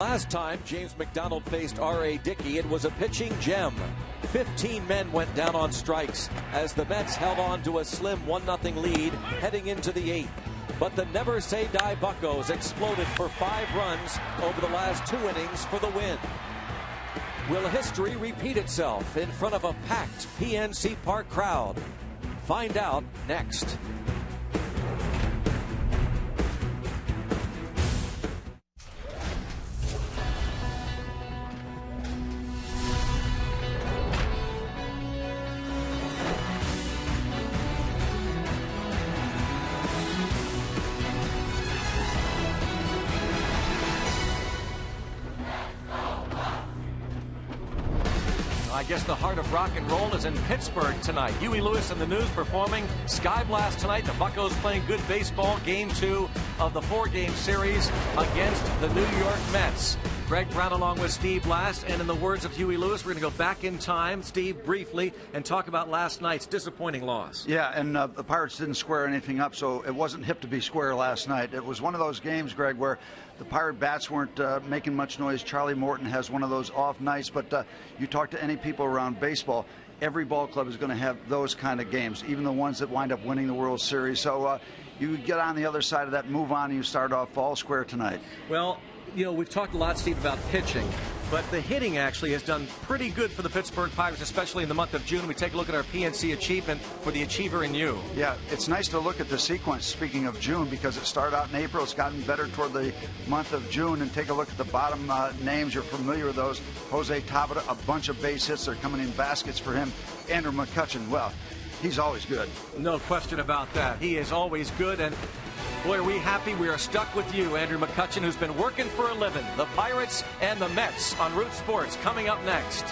Last time James McDonald faced R.A. Dickey, it was a pitching gem. 15 men went down on strikes as the Mets held on to a slim 1-0 lead heading into the 8th. But the Never Say Die Buccos exploded for 5 runs over the last 2 innings for the win. Will history repeat itself in front of a packed PNC Park crowd? Find out next. I guess the heart of rock and roll is in Pittsburgh tonight. Huey Lewis and the News performing Sky Blast tonight. The Buccos playing good baseball. Game 2 of the 4-game series against the New York Mets. Greg Brown along with Steve Last, and in the words of Huey Lewis, we're going to go back in time, Steve, briefly, and talk about last night's disappointing loss. Yeah, and the Pirates didn't square anything up, so it wasn't hip to be square last night. It was one of those games, Greg, where the Pirate bats weren't making much noise. Charlie Morton has one of those off nights, but you talk to any people around baseball, every ball club is going to have those kind of games, even the ones that wind up winning the World Series. So you get on the other side of that, move on, and you start off all square tonight. Well, you know, we've talked a lot, Steve, about pitching, but the hitting actually has done pretty good for the Pittsburgh Pirates, especially in the month of June. We take a look at our PNC achievement for the Achiever in You. Yeah, it's nice to look at the sequence, speaking of June, because it started out in April. It's gotten better toward the month of June. And take a look at the bottom names. You're familiar with those. Jose Tabata, a bunch of base hits. They're coming in baskets for him. Andrew McCutchen, well, he's always good. No question about that. He is always good, and boy, are we happy we are stuck with you, Andrew McCutchen, who's been working for a living. The Pirates and the Mets on Root Sports coming up next.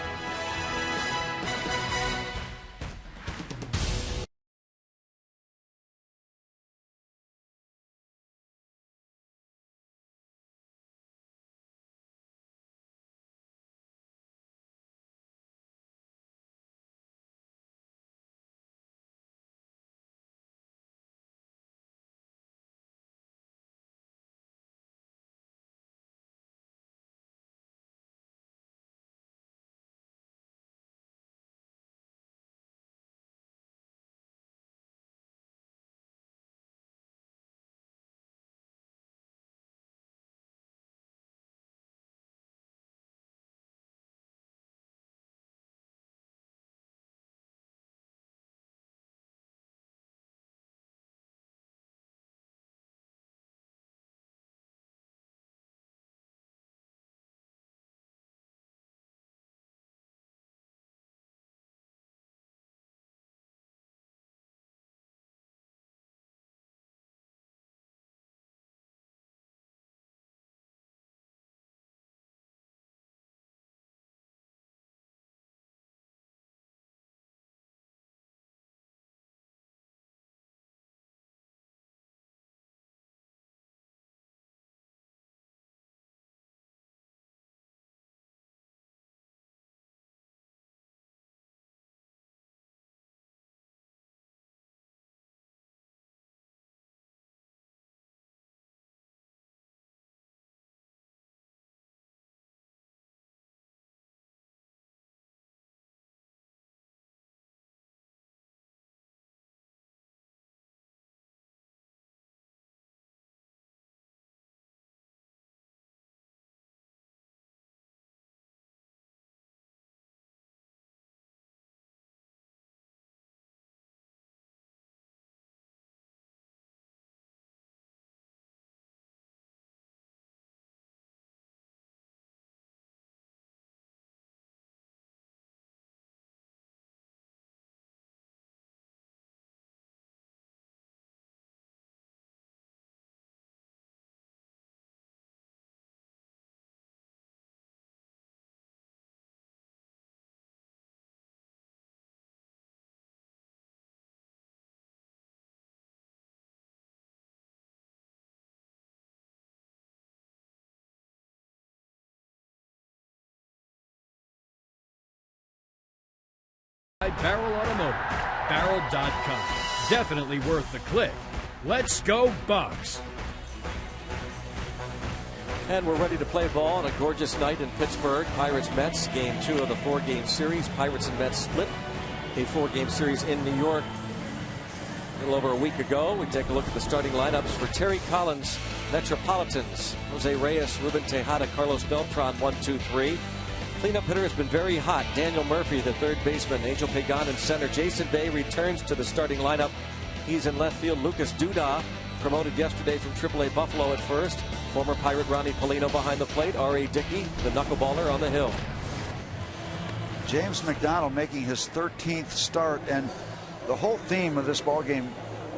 Barrel Automotive, barrel.com. Definitely worth the click. Let's go Bucks. And we're ready to play ball on a gorgeous night in Pittsburgh. Pirates-Mets, game 2 of the 4-game series. Pirates and Mets split a 4-game series in New York a little over a week ago. We take a look at the starting lineups for Terry Collins, Metropolitans. Jose Reyes, Ruben Tejada, Carlos Beltran, 1, 2, 3. Cleanup hitter has been very hot. Daniel Murphy, the third baseman. Angel Pagan in center. Jason Bay returns to the starting lineup. He's in left field. Lucas Duda, promoted yesterday from AAA Buffalo at first. Former Pirate Ronnie Polino behind the plate. R.A. Dickey, the knuckleballer, on the hill. James McDonald making his 13th start, and the whole theme of this ball game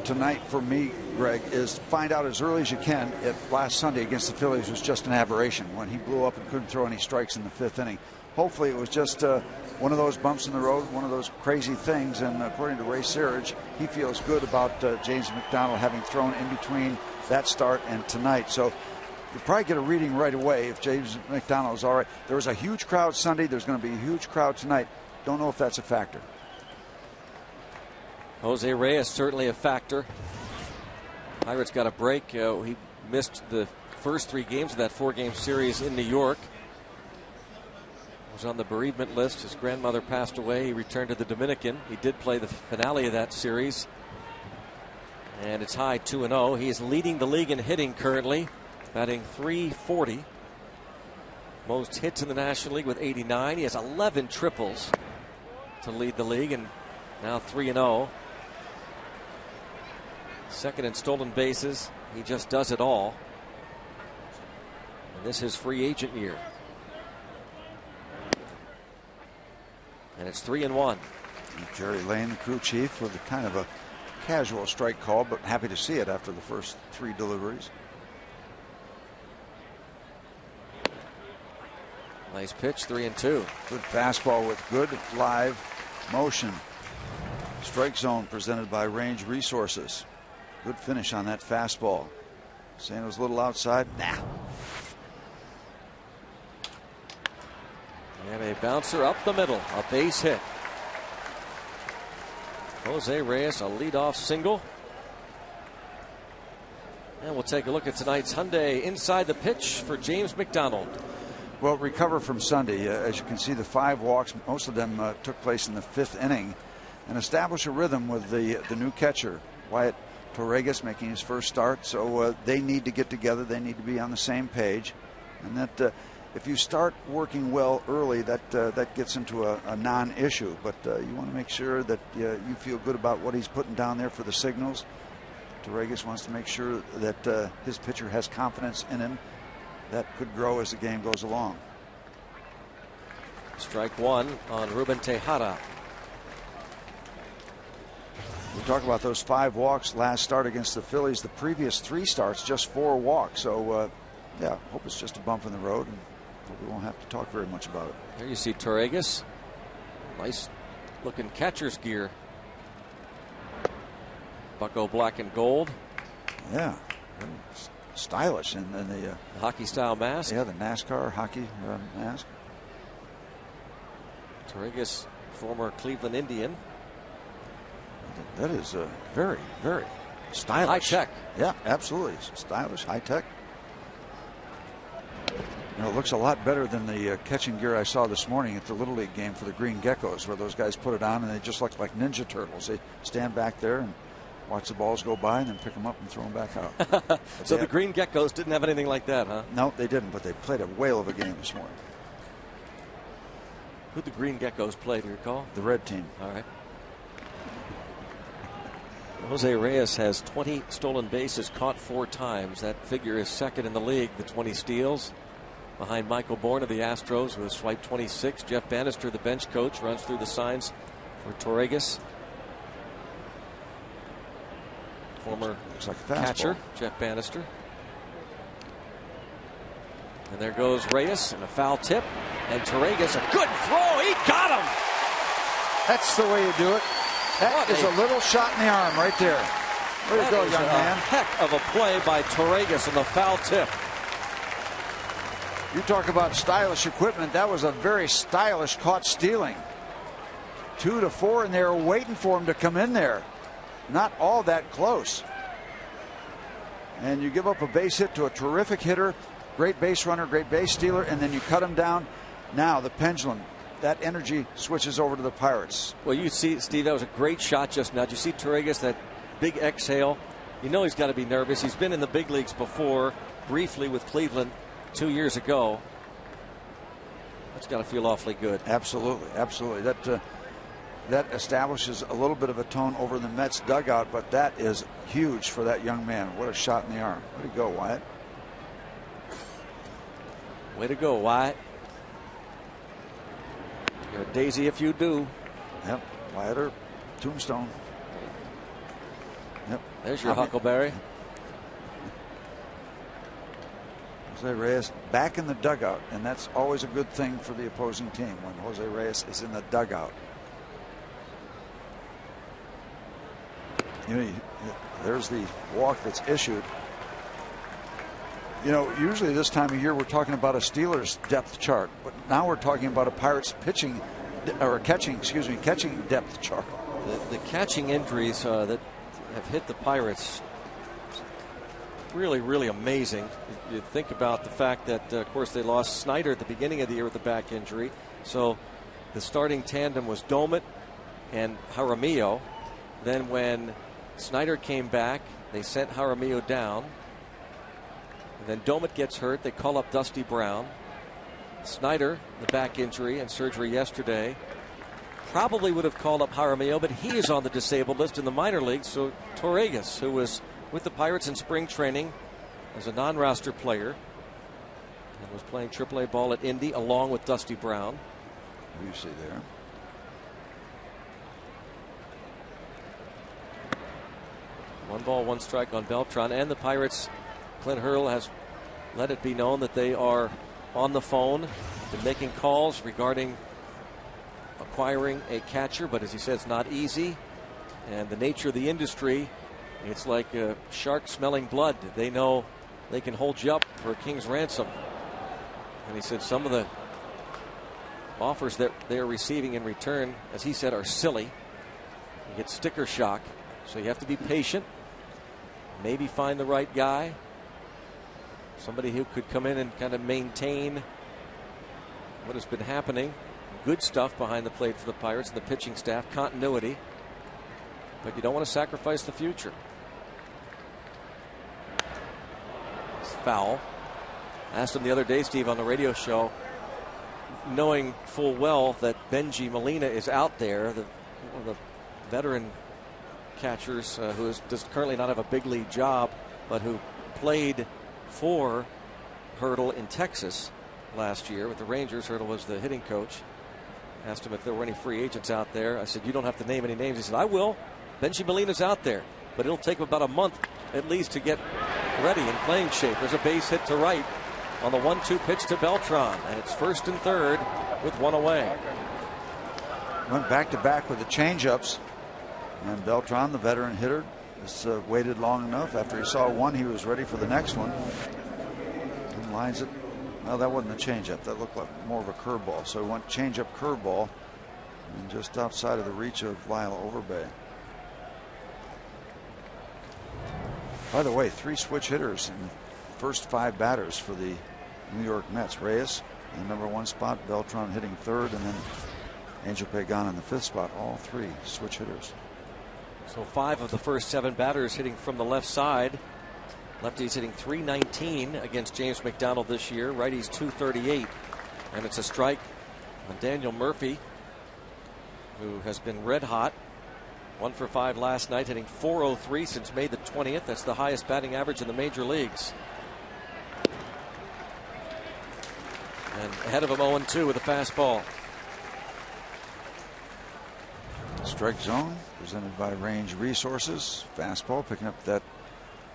tonight for me, Greg, is find out as early as you can if last Sunday against the Phillies was just an aberration when he blew up and couldn't throw any strikes in the 5th inning. Hopefully it was just one of those bumps in the road, one of those crazy things, and according to Ray Searage, he feels good about James McDonald having thrown in between that start and tonight. So you'll probably get a reading right away if James McDonald is all right. There was a huge crowd Sunday. There's going to be a huge crowd tonight. Don't know if that's a factor. Jose Reyes certainly a factor. Pirates got a break. He missed the first 3 games of that 4-game series in New York. Was on the bereavement list. His grandmother passed away. He returned to the Dominican. He did play the finale of that series. And it's high 2-0. He is leading the league in hitting currently, batting .340. Most hits in the National League with 89. He has 11 triples to lead the league, and now 3-0. Second in stolen bases. He just does it all. And this is his free agent year. And it's 3-1. Jerry Lane, the crew chief, with a kind of a casual strike call, but happy to see it after the first 3 deliveries. Nice pitch, 3-2. Good fastball with good live motion. Strike zone presented by Range Resources. Good finish on that fastball. Saying it was a little outside. Nah. And a bouncer up the middle. A base hit. Jose Reyes, a leadoff single. And we'll take a look at tonight's Hyundai inside the pitch for James McDonald. Well, recover from Sunday. As you can see, the 5 walks, most of them took place in the 5th inning, and establish a rhythm with the new catcher, Wyatt Torregas, making his first start. So they need to get together. They need to be on the same page. And that if you start working well early, that gets into a non-issue. But you want to make sure that you feel good about what he's putting down there for the signals. Torregas wants to make sure that his pitcher has confidence in him. That could grow as the game goes along. Strike 1 on Ruben Tejada. We talk about those 5 walks last start against the Phillies. The previous 3 starts, just 4 walks. So, yeah, hope it's just a bump in the road, and we won't have to talk very much about it. Here you see Torregas. Nice looking catcher's gear. Bucko black and gold. Yeah, stylish in the hockey style mask. Yeah, the NASCAR hockey mask. Torregas, former Cleveland Indian. That is very, very stylish. High tech. Yeah, absolutely. Stylish, high tech. You know, it looks a lot better than the catching gear I saw this morning at the Little League game for the Green Geckos, where those guys put it on and they just look like Ninja Turtles. They stand back there and watch the balls go by and then pick them up and throw them back out. So the Green Geckos didn't have anything like that, huh? No, they didn't, but they played a whale of a game this morning. Who'd the Green Geckos play, do you recall? The red team. All right. Jose Reyes has 20 stolen bases, caught 4 times. That figure is second in the league, the 20 steals. Behind Michael Bourne of the Astros, who has swiped 26. Jeff Bannister, the bench coach, runs through the signs for Torregas. Former catcher, Jeff Bannister. And there goes Reyes, and a foul tip. And Torregas, a good throw. He got him. That's the way you do it. That is a little shot in the arm right there. Way to go, young man. Heck of a play by Torregas on the foul tip. You talk about stylish equipment. That was a very stylish caught stealing. 2-4, and they were waiting for him to come in there. Not all that close. and you give up a base hit to a terrific hitter, great base runner, great base stealer, and then you cut him down. Now the pendulum, that energy switches over to the Pirates. Well, you see, Steve, that was a great shot just now. Did you see Torregas, that big exhale? You know he's got to be nervous. He's been in the big leagues before, briefly with Cleveland 2 years ago. That's got to feel awfully good. Absolutely, absolutely. That establishes a little bit of a tone over the Mets dugout, but that is huge for that young man. What a shot in the arm. Way to go, Wyatt. Way to go, Wyatt. You're a daisy if you do. Yep, Wyatt or Tombstone. Yep. There's your Huckleberry. Jose Reyes back in the dugout, and that's always a good thing for the opposing team when Jose Reyes is in the dugout. You know, there's the walk that's issued. You know, usually this time of year we're talking about a Steelers depth chart, but now we're talking about a Pirates pitching or catching depth chart. The catching injuries that have hit the Pirates, really, really amazing. You think about the fact that, of course, they lost Snyder at the beginning of the year with a back injury. So the starting tandem was Domet and Jaramillo. Then when Snyder came back, they sent Jaramillo down. And then Domet gets hurt. They call up Dusty Brown. Snyder, the back injury and surgery yesterday. Probably would have called up Jaramillo, but he is on the disabled list in the minor leagues. So Torregas, who was with the Pirates in spring training as a non-roster player and was playing AAA ball at Indy along with Dusty Brown. Who you see there? One ball, one strike on Beltran, and the Pirates, Clint Hurl has let it be known that they are on the phone, been making calls regarding acquiring a catcher, but as he said, it's not easy. And the nature of the industry, it's like a shark smelling blood. They know they can hold you up for a king's ransom. And he said some of the offers that they are receiving in return, as he said, are silly. You get sticker shock, so you have to be patient. Maybe find the right guy. Somebody who could come in and kind of maintain what has been happening. Good stuff behind the plate for the Pirates and the pitching staff. Continuity. But you don't want to sacrifice the future. It's foul. Asked him the other day, Steve, on the radio show, knowing full well that Benji Molina is out there, one of the veteran catchers who does currently not have a big league job, but who played for Hurdle in Texas last year with the Rangers. Hurdle was the hitting coach. Asked him if there were any free agents out there. I said, you don't have to name any names. He said, I will. Benji Molina's out there, but it'll take him about a month at least to get ready in playing shape. There's a base hit to right on the 1-2 pitch to Beltran, and it's first and third with one away. Went back to back with the changeups, and Beltran, the veteran hitter, has waited long enough. After he saw one, he was ready for the next one. And lines it. Well, that wasn't a changeup. That looked like more of a curveball. So he went changeup, curveball, and just outside of the reach of Lyle Overbay. By the way, 3 switch hitters in the first 5 batters for the New York Mets. Reyes in the #1 spot, Beltran hitting 3rd, and then Angel Pagan in the 5th spot. All 3 switch hitters. So 5 of the first 7 batters hitting from the left side. Lefties hitting .319 against James McDonald this year. Righties .238. And it's a strike on Daniel Murphy, who has been red hot. 1 for 5 last night, hitting .403 since May the 20th. That's the highest batting average in the major leagues. And ahead of him 0-2 with a fastball. Strike zone presented by Range Resources. Fastball picking up that.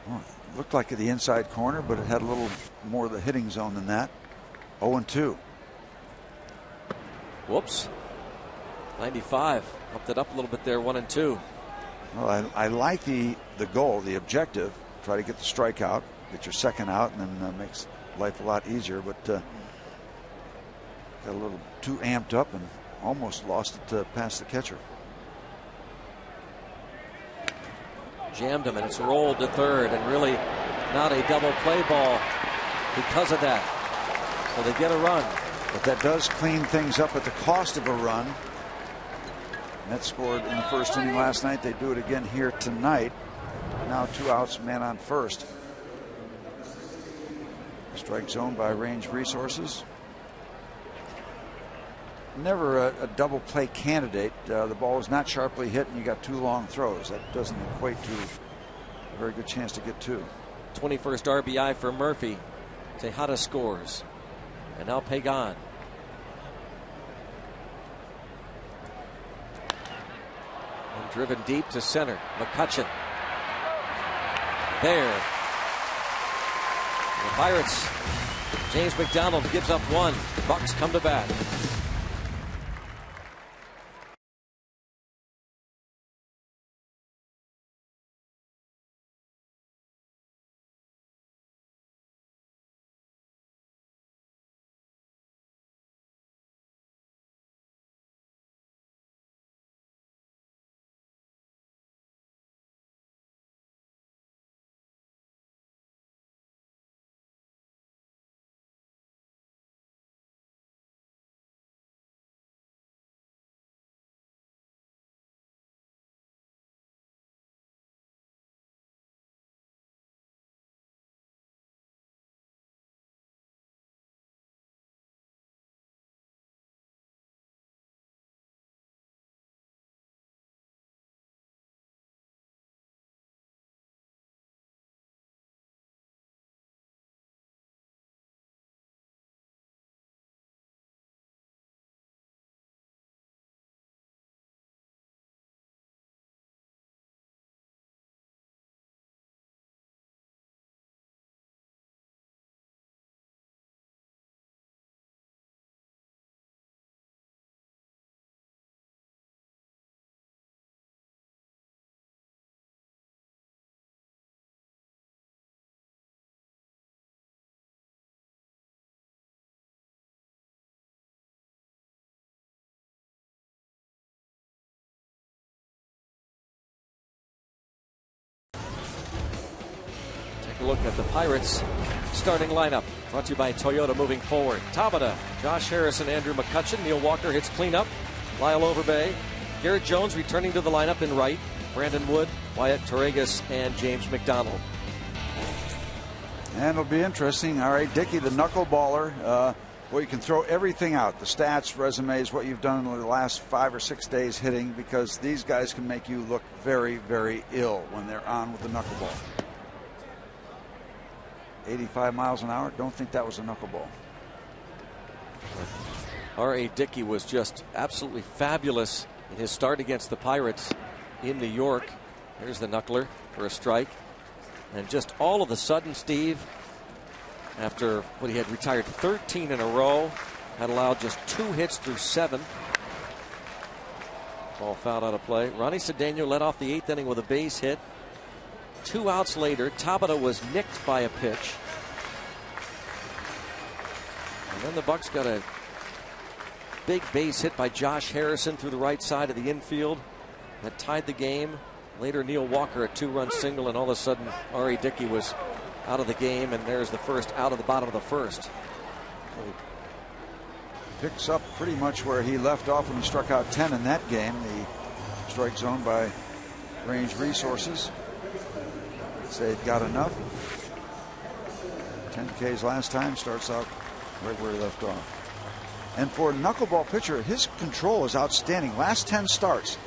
Oh, looked like the inside corner, but it had a little more of the hitting zone than that. 0-2. Whoops. 95. Upped it up a little bit there. 1-2. Well, I like the goal, the objective. Try to get the strikeout, get your second out, and then makes life a lot easier. But got a little too amped up and almost lost it past the catcher. Jammed him, and it's rolled to third, and really not a double play ball because of that. So they get a run. But that does clean things up at the cost of a run. Mets scored in the first inning last night. They do it again here tonight. Now 2 outs, man on first. Strike zone by Range Resources. Never a double play candidate. The ball was not sharply hit and you got 2 long throws. That doesn't equate to a very good chance to get 2. 21st RBI for Murphy. Tejada scores. And now Pagan. And driven deep to center. McCutchen. There. The Pirates. James McDonald gives up 1. Bucks come to bat. Look at the Pirates starting lineup, brought to you by Toyota moving forward. Tabata, Josh Harrison, Andrew McCutchen, Neil Walker hits cleanup, Lyle Overbay, Garrett Jones returning to the lineup in right, Brandon Wood, Wyatt Torregas, and James McDonald. And it'll be interesting. R.A. Dickey, the knuckleballer, well, you can throw everything out, the stats, resumes, what you've done in the last 5 or 6 days hitting, because these guys can make you look very, very ill when they're on with the knuckleball. 85 miles an hour. Don't think that was a knuckleball. R.A. Dickey was just absolutely fabulous in his start against the Pirates in New York. There's the knuckler for a strike. And just all of a sudden, Steve, after what he had retired 13 in a row, had allowed just 2 hits through 7. Ball fouled out of play. Ronnie Cedeno led off the 8th inning with a base hit. 2 outs later, Tabata was nicked by a pitch. And then the Bucks got a big base hit by Josh Harrison through the right side of the infield. That tied the game. Later, Neil Walker a 2-run single, and all of a sudden, R.A. Dickey was out of the game, and there's the first out of the bottom of the first. Picks up pretty much where he left off when he struck out 10 in that game. The strike zone by Range Resources. Say it got enough. 10 Ks last time, starts out right where he left off. And for a knuckleball pitcher, his control is outstanding. Last 10 starts,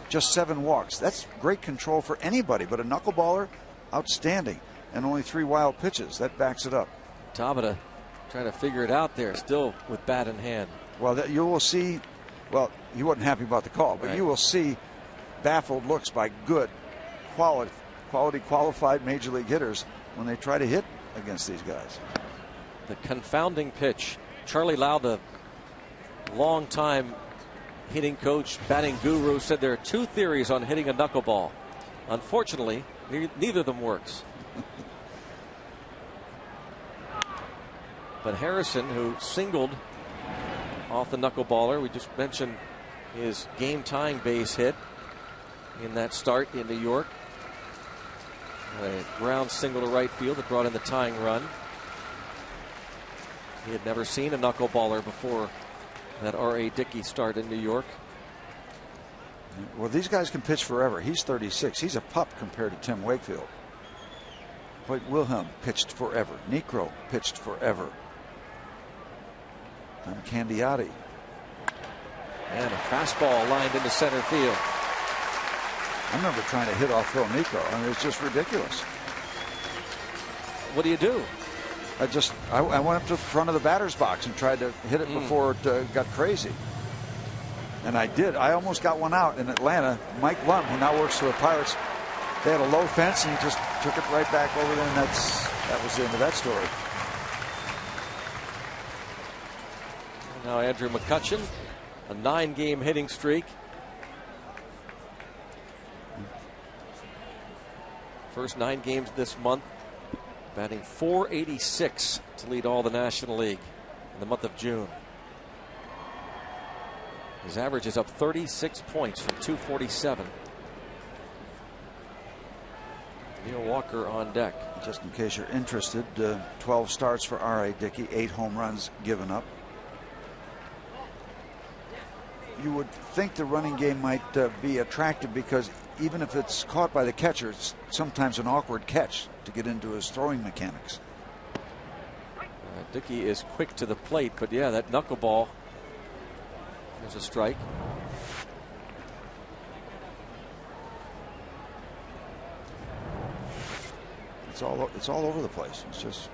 just 7 walks. That's great control for anybody, but a knuckleballer, outstanding. And only 3 wild pitches. That backs it up. Tabata trying to figure it out there, still with bat in hand. Well, you will see, well, he wasn't happy about the call, but right. You will see baffled looks by good qualified major league hitters when they try to hit against these guys. The confounding pitch. Charlie Lau, the long-time hitting coach, batting guru, said there are 2 theories on hitting a knuckleball. Unfortunately, neither of them works. But Harrison, who singled off the knuckleballer, we just mentioned his game-tying base hit in that start in New York. A ground single to right field that brought in the tying run. He had never seen a knuckleballer before that R.A. Dickey start in New York. Well, these guys can pitch forever. He's 36. He's a pup compared to Tim Wakefield. Hoyt Wilhelm pitched forever. Necro pitched forever. And Candiotti. And a fastball lined into center field. I remember trying to hit off Phil Necro. I mean, it's just ridiculous. What do you do? I went up to the front of the batter's box and tried to hit it before it got crazy. And I did. I almost got one out in Atlanta. Mike Lum, who now works for the Pirates, they had a low fence and he just took it right back over there, and that was the end of that story. And now Andrew McCutchen, a 9-game hitting streak. First 9 games this month, batting .486 to lead all the National League in the month of June. His average is up 36 points from .247. Neil Walker on deck. Just in case you're interested, 12 starts for R.A. Dickey, 8 home runs given up. You would think the running game might be attractive because even if it's caught by the catcher, it's sometimes an awkward catch to get into his throwing mechanics. Dickey is quick to the plate, but yeah, that knuckleball. There's a strike. It's all over the place. It's just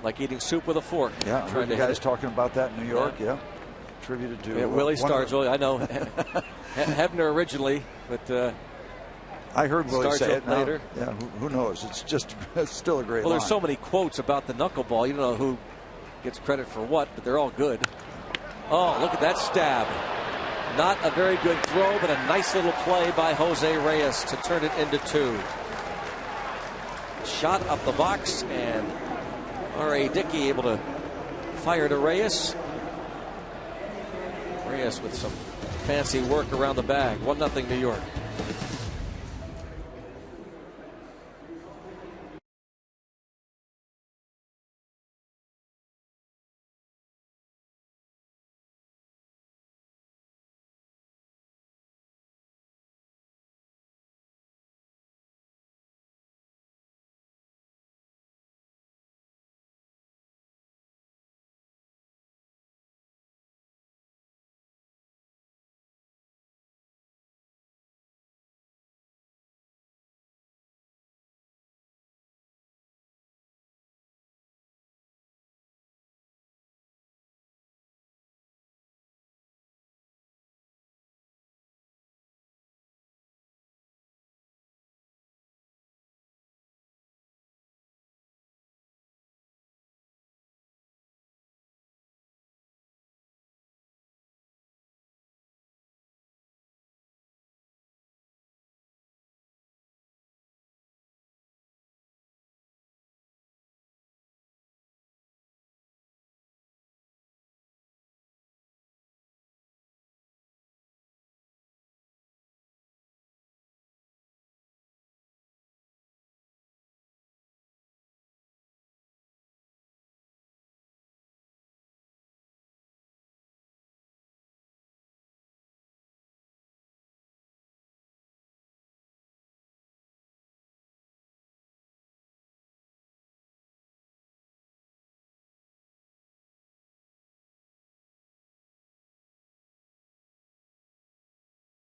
like eating soup with a fork. Yeah, I heard you guys talking about that in New York. Yeah, attributed to Willie Stargell. I know Hebner originally, but I heard Willie say it later. Yeah, who knows? It's still a great. Well, line. there's so many quotes about the knuckleball. You don't know who gets credit for what, but they're all good. Oh, look at that stab. Not a very good throw, but a nice little play by Jose Reyes to turn it into 2. Shot up the box, and R.A. Dickey able to fire to Reyes. Reyes with some fancy work around the bag. 1-0 New York.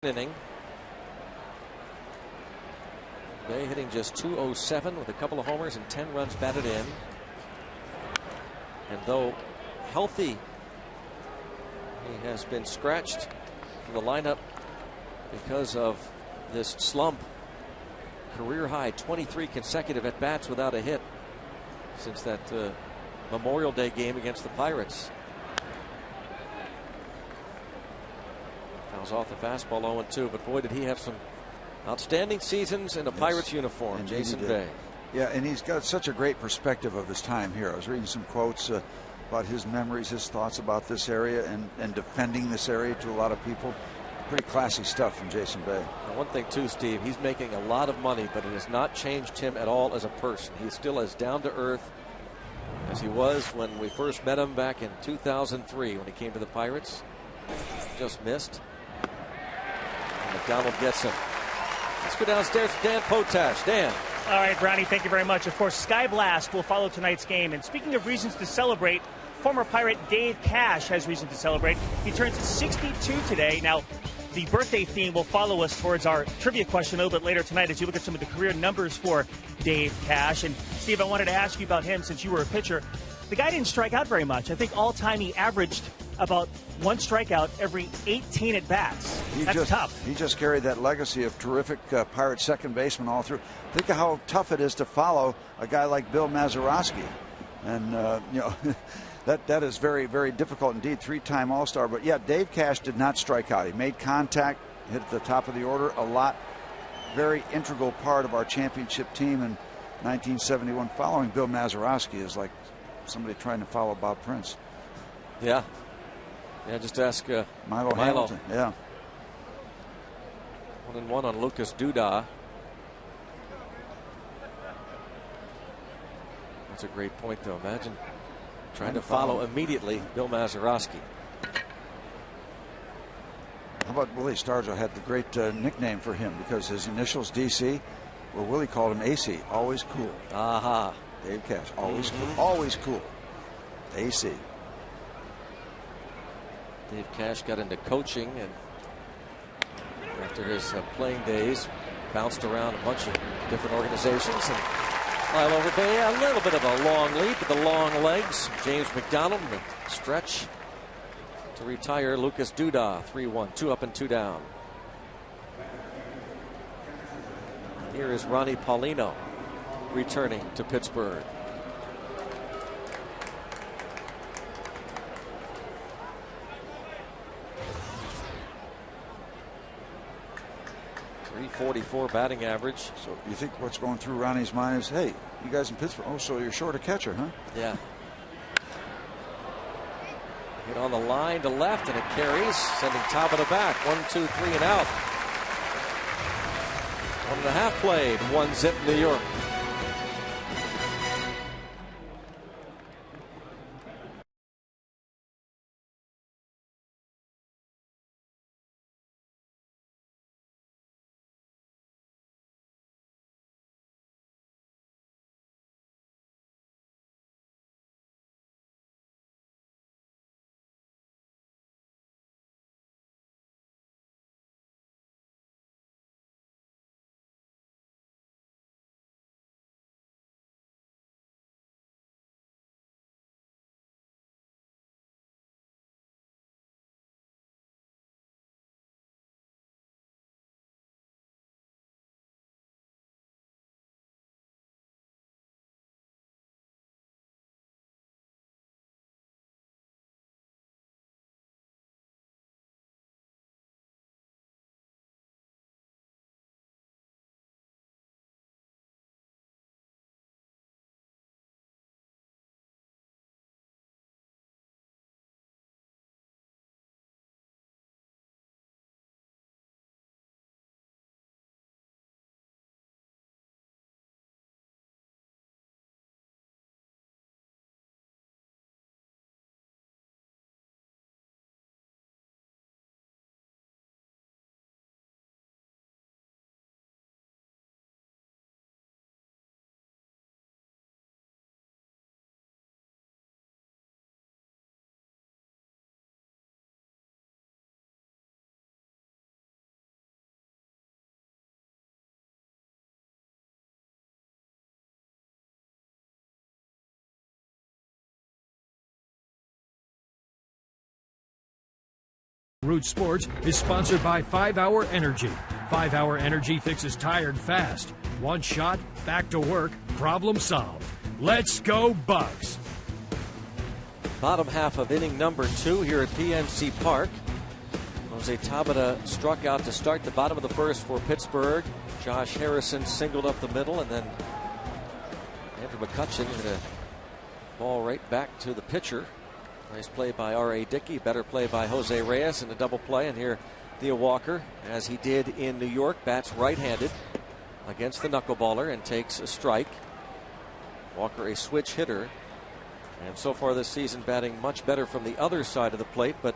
Inning. Bay hitting just .207 with a couple of homers and 10 runs batted in. And though healthy, he has been scratched from the lineup because of this slump. Career high 23 consecutive at bats without a hit since that Memorial Day game against the Pirates. Fouls off the fastball 0-2, but boy, did he have some outstanding seasons in a Pirates uniform. Indeed, Jason Bay. Yeah, and he's got such a great perspective of his time here. I was reading some quotes about his memories, his thoughts about this area and defending this area to a lot of people. pretty classy stuff from Jason Bay. And one thing too, Steve, he's making a lot of money, but it has not changed him at all as a person. He's still as down to earth as he was when we first met him back in 2003 when he came to the Pirates. Just missed. And McDonald gets him. Let's go downstairs to Dan Potash. Dan. All right, Brownie, thank you very much. Of course, Sky Blast will follow tonight's game. And speaking of reasons to celebrate, former Pirate Dave Cash has reason to celebrate. He turns 62 today. Now, the birthday theme will follow us towards our trivia question a little bit later tonight as you look at some of the career numbers for Dave Cash. And, Steve, I wanted to ask you about him since you were a pitcher. The guy didn't strike out very much. I think all-time he averaged about 1 strikeout every 18 at-bats. That's tough. He just carried that legacy of terrific Pirate second baseman all through. Think of how tough it is to follow a guy like Bill Mazeroski. And, you know, that is very, very difficult indeed. 3-time All-Star. But, yeah, Dave Cash did not strike out. He made contact, hit at the top of the order a lot. Very integral part of our championship team in 1971. Following Bill Mazeroski is like somebody trying to follow Bob Prince. Yeah. Yeah, just ask Milo Hamilton. Yeah. 1-1 on Lucas Duda. That's a great point, though. Imagine trying to follow immediately Bill Mazeroski. How about Willie Stargell had the great nickname for him because his initials DC, well, Willie called him AC, always cool. Aha. Dave Cash, always cool. Always cool. AC. Dave Cash got into coaching, and after his playing days, bounced around a bunch of different organizations. And while over there, a little bit of a long lead with the long legs. James McDonald in the stretch to retire Lucas Duda. 3-1, 2 up and 2 down. Here is Ronnie Paulino returning to Pittsburgh. .344 batting average. So you think what's going through Ronnie's mind is, hey, you guys in Pittsburgh, oh, so you're short a catcher, huh? Yeah. Hit on the line to left, and it carries, sending Tabata back. 1, 2, 3 and out. 1.5 played, 1-zip New York. Root Sports is sponsored by 5-Hour Energy. 5-Hour Energy fixes tired fast. One shot, back to work, problem solved. Let's go Bucks. Bottom half of inning number 2 here at PNC Park. Jose Tabata struck out to start the bottom of the first for Pittsburgh. Josh Harrison singled up the middle, and then Andrew McCutcheon hit a ball right back to the pitcher. Nice play by R.A. Dickey. Better play by Jose Reyes in the double play. And here Theo Walker, as he did in New York, bats right-handed against the knuckleballer and takes a strike. Walker, a switch hitter, and so far this season batting much better from the other side of the plate, but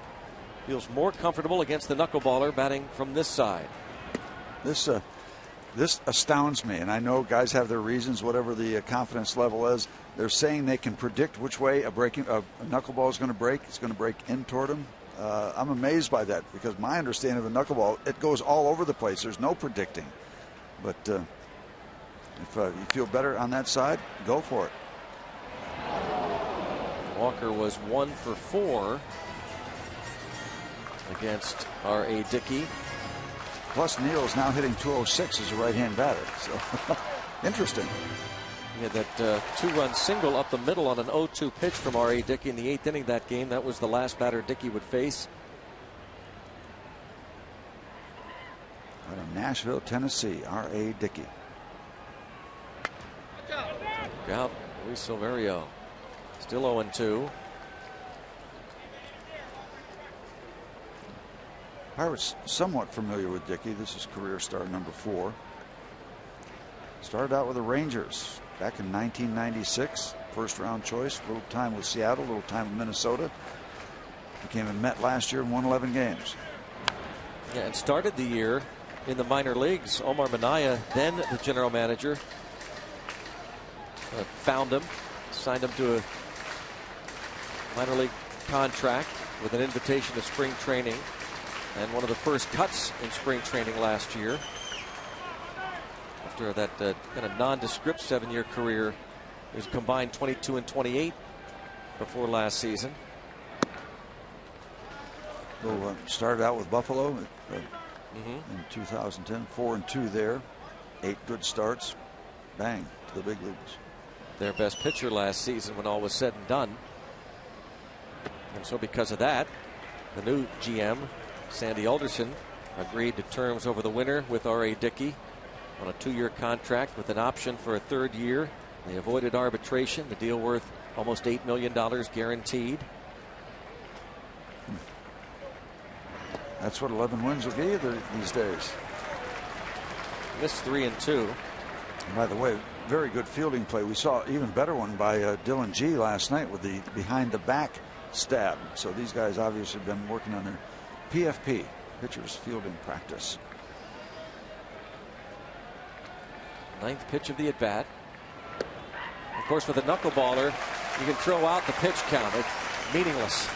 feels more comfortable against the knuckleballer batting from this side. This astounds me, and I know guys have their reasons, whatever the confidence level is. They're saying they can predict which way a knuckleball is going to break. It's going to break in toward them. I'm amazed by that, because my understanding of a knuckleball, it goes all over the place. There's no predicting. But if you feel better on that side, go for it. Walker was 1 for 4 against R.A. Dickey. Plus, Neal's now hitting 206 as a right-hand batter. So, interesting. He had that 2-run single up the middle on an 0-2 pitch from R.A. Dickey in the 8th inning that game. That was the last batter Dickey would face. Out of Nashville, Tennessee, R.A. Dickey. Out, Luis Silverio. Still 0-2. Pirates somewhat familiar with Dickey. This is career start number 4. Started out with the Rangers back in 1996. First round choice. A little time with Seattle, a little time with Minnesota. Became a Met last year and won 11 games. Yeah, and started the year in the minor leagues. Omar Minaya, then the general manager, found him, signed him to a minor league contract with an invitation to spring training, and one of the first cuts in spring training last year. After that kind of nondescript 7-year career, he was combined 22 and 28 before last season. Well, started out with Buffalo in 2010, 4-2 there, 8 good starts, bang, to the big leagues. Their best pitcher last season when all was said and done. And so because of that, the new GM, Sandy Alderson, agreed to terms over the winter with R.A. Dickey on a 2-year contract with an option for a 3rd year. They avoided arbitration, the deal worth almost $8 million guaranteed. That's what 11 wins will give you these days. Missed 3 and 2. And by the way, very good fielding play. We saw an even better one by Dylan G last night with the behind the back stab. So these guys obviously have been working on their PFP, pitchers fielding practice. 9th pitch of the at bat. Of course, with a knuckleballer, you can throw out the pitch count. It's meaningless.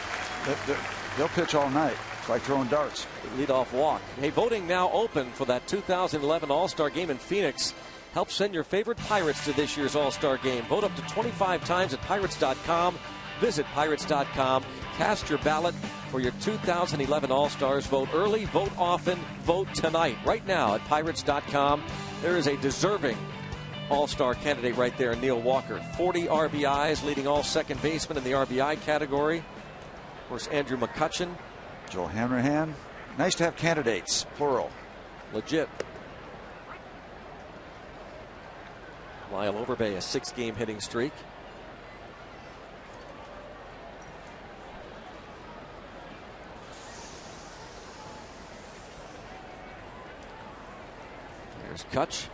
They'll pitch all night. It's like throwing darts. Leadoff walk. Hey, voting now open for that 2011 All-Star Game in Phoenix. Help send your favorite Pirates to this year's All-Star Game. Vote up to 25 times at Pirates.com. Visit Pirates.com. Cast your ballot for your 2011 All-Stars. Vote early, vote often, vote tonight. Right now at Pirates.com. There is a deserving All-Star candidate right there, Neal Walker. 40 RBIs, leading all second basemen in the RBI category. Of course, Andrew McCutchen. Joe Hanrahan. Nice to have candidates, plural. Legit. Lyle Overbay, a 6-game hitting streak. There's Kutch.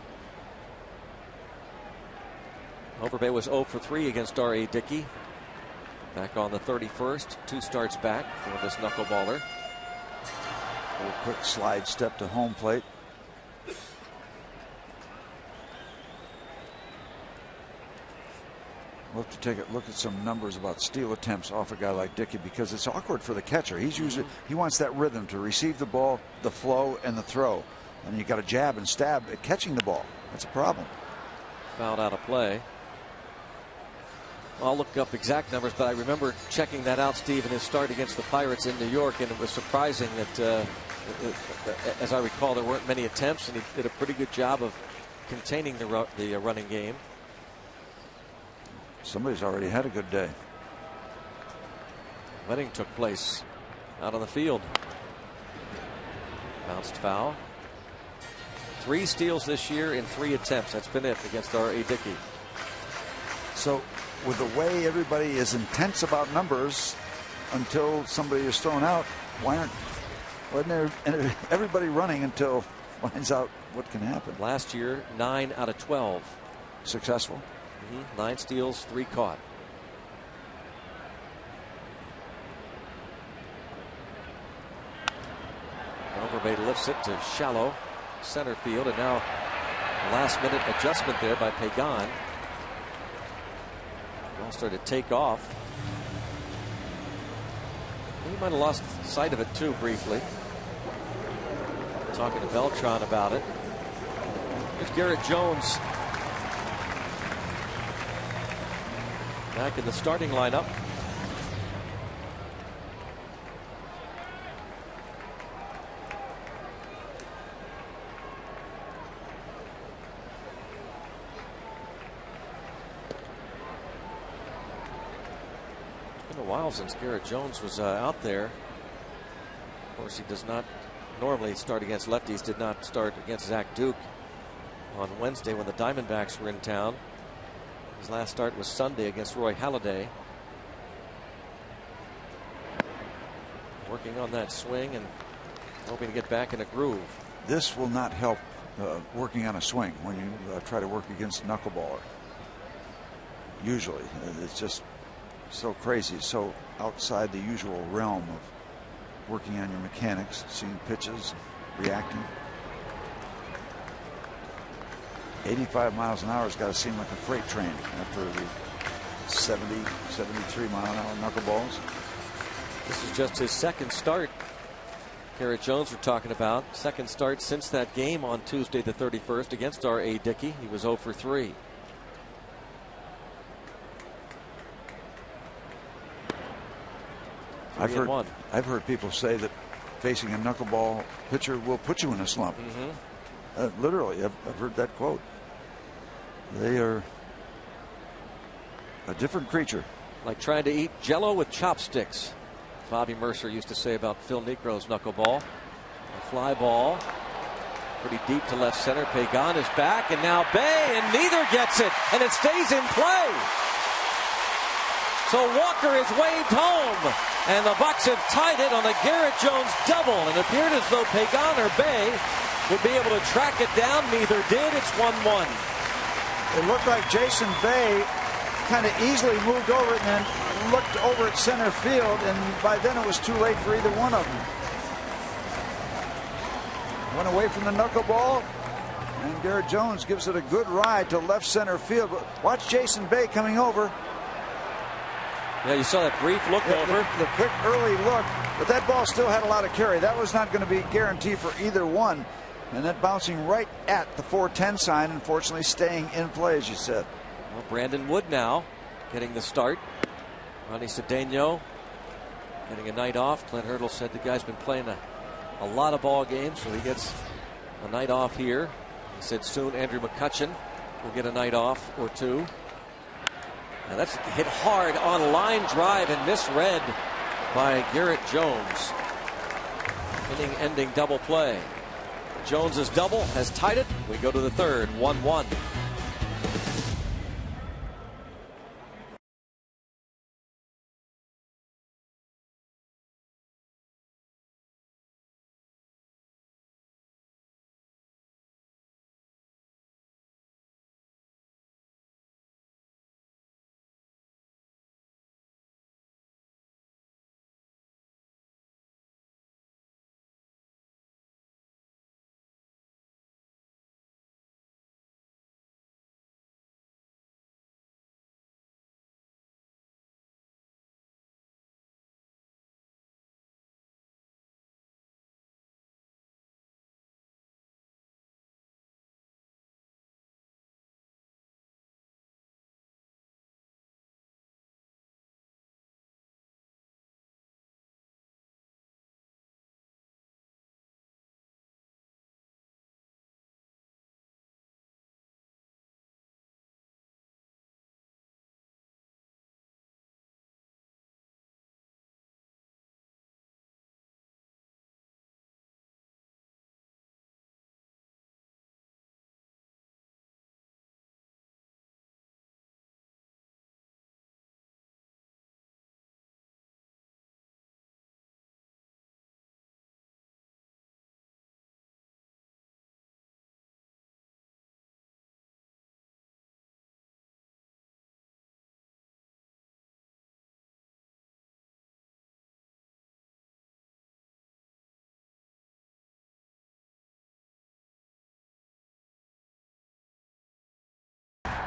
Overbay was 0 for 3 against R.A. Dickey. Back on the 31st. 2 starts back for this knuckleballer. A little quick slide step to home plate. We'll have to take a look at some numbers about steal attempts off a guy like Dickey, because it's awkward for the catcher. He's usually, he wants that rhythm to receive the ball, the flow, and the throw. And you got to jab and stab at catching the ball. That's a problem. Fouled out of play. I'll look up exact numbers, but I remember checking that out, Steve, in his start against the Pirates in New York, and it was surprising that, as I recall, there weren't many attempts, and he did a pretty good job of containing the running game. Somebody's already had a good day. Wedding took place out on the field. Bounced foul. 3 steals this year in 3 attempts. That's been it against R.A. Dickey. So with the way everybody is intense about numbers until somebody is thrown out, why Wasn't there everybody running until finds out what can happen? Last year, 9 out of 12 successful. 9 steals, 3 caught. Overbay lifts it to shallow center field, and now a last-minute adjustment there by Pagan. Ball started to take off. He might have lost sight of it too briefly. Talking to Beltran about it. Here's Garrett Jones back in the starting lineup. It's been a while since Garrett Jones was out there. Of course, he does not normally start against lefties. Did not start against Zach Duke on Wednesday when the Diamondbacks were in town. His last start was Sunday against Roy Halladay. Working on that swing and hoping to get back in a groove. This will not help working on a swing when you try to work against a knuckleballer. Usually, it's just so crazy, so outside the usual realm of working on your mechanics, seeing pitches, reacting. 85 miles an hour has got to seem like a freight train after the 70, 73 mile an hour knuckleballs. This is just his second start. Garrett Jones we're talking about. Second start since that game on Tuesday the 31st against R.A. Dickey. He was 0 for 3. I've heard people say that facing a knuckleball pitcher will put you in a slump. Literally, I've heard that quote. They are a different creature. Like trying to eat Jell-O with chopsticks. Bobby Mercer used to say about Phil Negro's knuckleball. A fly ball. Pretty deep to left center. Pagan is back, and now Bay, and neither gets it, and it stays in play. So Walker is waved home, and the Bucks have tied it on a Garrett Jones double, and it appeared as though Pagan or Bay would be able to track it down. Neither did. It's 1-1. It looked like Jason Bay kind of easily moved over it and then looked over at center field, and by then it was too late for either one of them. Went away from the knuckleball, and Garrett Jones gives it a good ride to left center field. But watch Jason Bay coming over. Yeah, you saw that brief look over. The quick early look, but that ball still had a lot of carry. That was not going to be guaranteed for either one. And that bouncing right at the 410 sign, unfortunately staying in play, as you said. Well, Brandon Wood now getting the start. Ronnie Cedeno getting a night off. Clint Hurdle said the guy's been playing a lot of ball games, so he gets a night off here. He said soon Andrew McCutchen will get a night off or two. Now that's hit hard on a line drive and misread by Garrett Jones. Inning-ending double play. Jones's double has tied it. We go to the third, 1-1.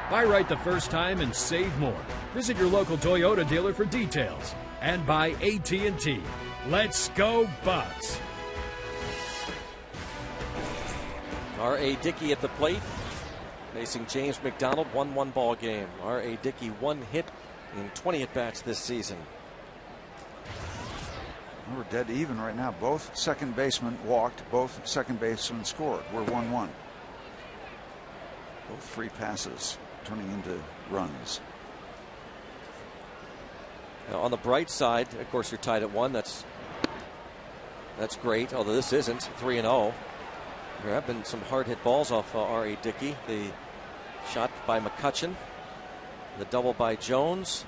Buy right the first time and save more. Visit your local Toyota dealer for details. And by AT&T. Let's go Bucks! R.A. Dickey at the plate, facing James McDonald. 1-1 ball game. R.A. Dickey 1 hit in 20 at-bats this season. We're dead even right now. Both second basemen walked. Both second basemen scored. We're 1-1. Both free passes turning into runs. Now on the bright side, of course, you're tied at 1. That's great. Although this isn't 3-0. There have been some hard hit balls off R.A. Dickey. The shot by McCutchen, the double by Jones,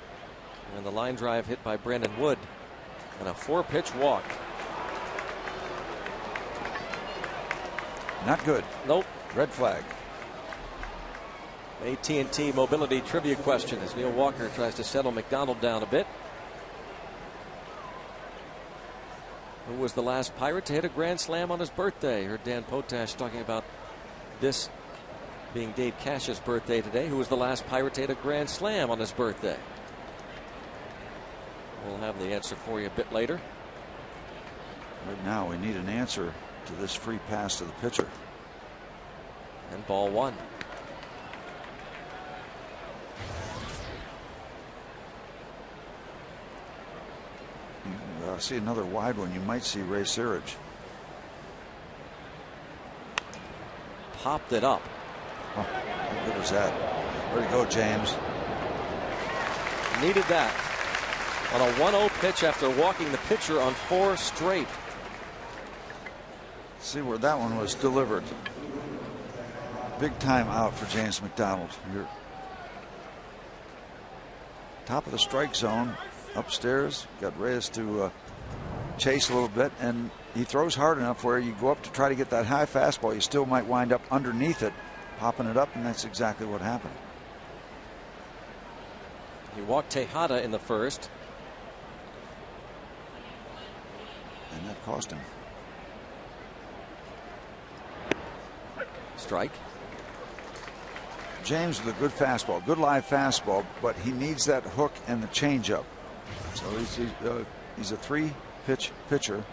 and the line drive hit by Brandon Wood, and a 4-pitch walk. Not good. Nope. Red flag. AT&T mobility trivia question as Neil Walker tries to settle McDonald down a bit. Who was the last Pirate to hit a grand slam on his birthday? Heard Dan Potash talking about this being Dave Cash's birthday today. Who was the last Pirate to hit a grand slam on his birthday? We'll have the answer for you a bit later. Right now we need an answer to this free pass to the pitcher. And ball 1. See another wide one. You might see Ray Searage. Popped it up. Oh, how good was that? Way to go, James. Needed that on a 1-0 pitch after walking the pitcher on 4 straight. See where that one was delivered. Big time out for James McDonald. You're top of the strike zone. Upstairs, got Reyes to chase a little bit, and he throws hard enough where you go up to try to get that high fastball. You still might wind up underneath it, popping it up, and that's exactly what happened. He walked Tejada in the first. And that cost him. Strike. James with a good fastball, good live fastball, but he needs that hook and the changeup. So he's a 3-pitch pitcher.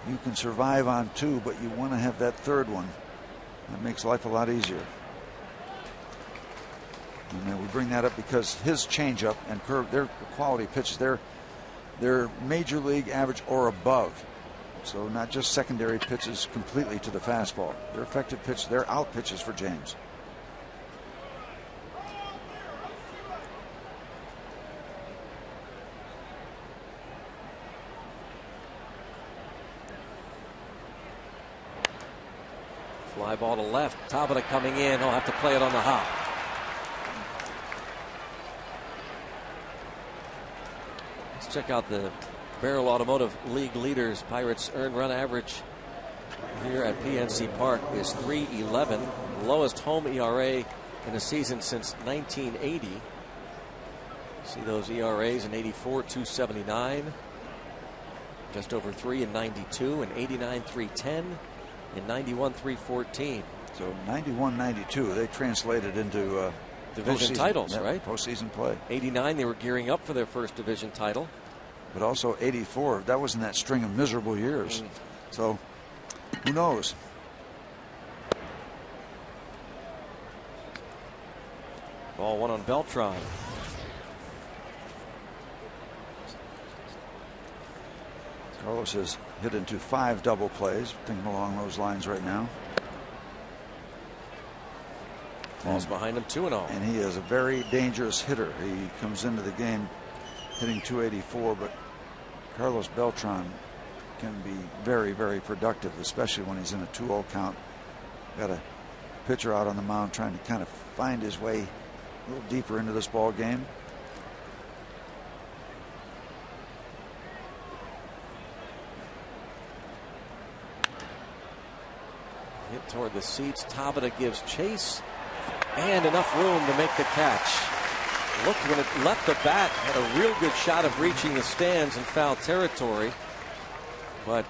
You can survive on 2, but you want to have that third one. That makes life a lot easier. And then we bring that up because his changeup and curve, they're quality pitches. They're major league average or above. So not just secondary pitches completely to the fastball. They're effective pitches. They're out pitches for James. Fly ball to left. Tabata coming in. He'll have to play it on the hop. Let's check out the Barrel Automotive League leaders. Pirates' earned run average here at PNC Park is .311. Lowest home ERA in a season since 1980. See those ERAs in 84, 2.79. Just over 3 in 92, and 89, 3.10. In 91, 3.14. So 91, 92, they translated into division titles, right? Postseason play. 89, they were gearing up for their first division title. But also 84, that was in that string of miserable years. So who knows? Ball 1 on Beltran. Carlos has hit into 5 double plays, thinking along those lines right now. Falls behind him 2-0. And he is a very dangerous hitter. He comes into the game hitting .284, but Carlos Beltran can be very, very productive, especially when he's in a 2-0 count. Got a pitcher out on the mound trying to kind of find his way a little deeper into this ball game. Hit toward the seats. Tabata gives chase and enough room to make the catch. Looked when it left the bat, had a real good shot of reaching the stands in foul territory. But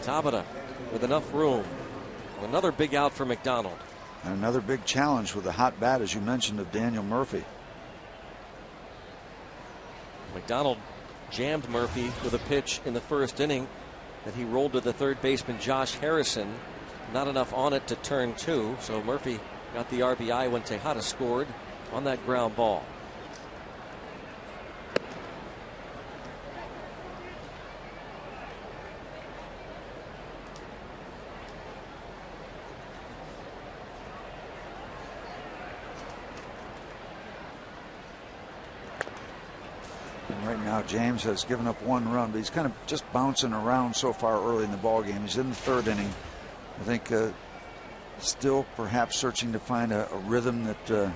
Tabata with enough room. Another big out for McDonald. And another big challenge with a hot bat, as you mentioned, of Daniel Murphy. McDonald jammed Murphy with a pitch in the first inning that he rolled to the third baseman Josh Harrison. Not enough on it to turn 2, so Murphy got the RBI when Tejada scored on that ground ball. And right now James has given up 1 run, but he's kind of just bouncing around so far early in the ball game. He's in the 3rd inning. I think still perhaps searching to find a rhythm that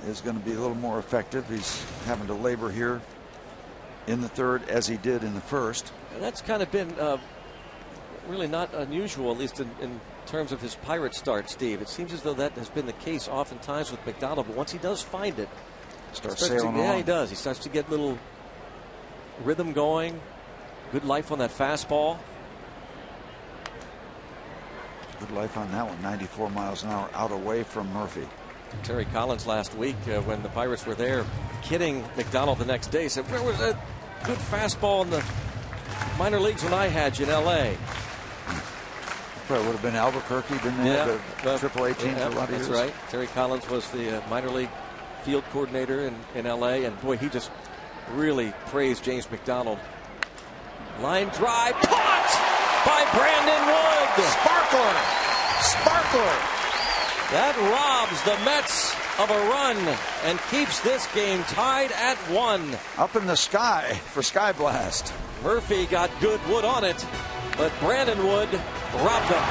is going to be a little more effective. He's having to labor here in the 3rd as he did in the 1st. And that's kind of been really not unusual, at least in terms of his Pirate start, Steve. It seems as though that has been the case oftentimes with McDonald, but once he does find it, starts sailing along. Yeah, he does. He starts to get a little rhythm going. Good life on that fastball. Good life on that one. 94 miles an hour out away from Murphy. Terry Collins last week when the Pirates were there kidding McDonald the next day said, where was that good fastball in the minor leagues when I had you in L.A.? Probably would have been Albuquerque, didn't they? Yeah, the AAA team for a lot of years. That's right. Terry Collins was the minor league field coordinator in L.A. And boy, he just really praised James McDonald. Line drive caught by Brandon Wood. Sparkler. That robs the Mets of a run and keeps this game tied at 1. Up in the sky for Sky Blast. Murphy got good wood on it, but Brandon Wood robbed him.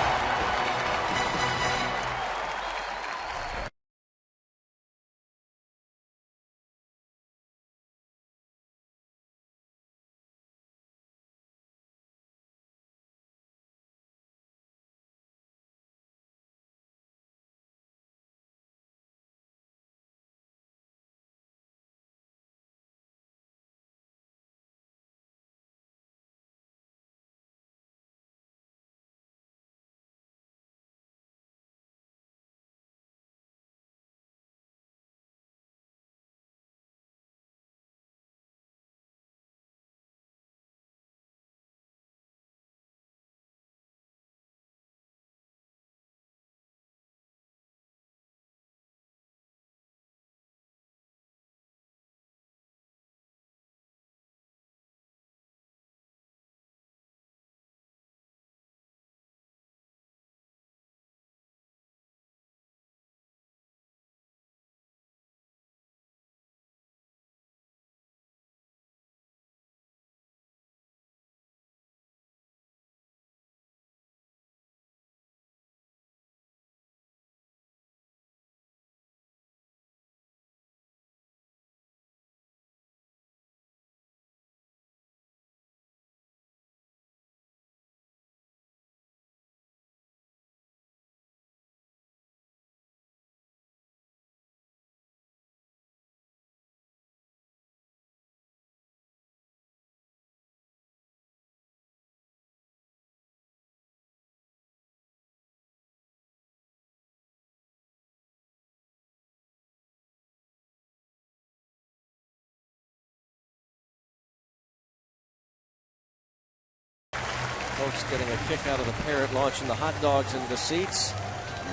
Folks getting a kick out of the parrot, launching the hot dogs into the seats.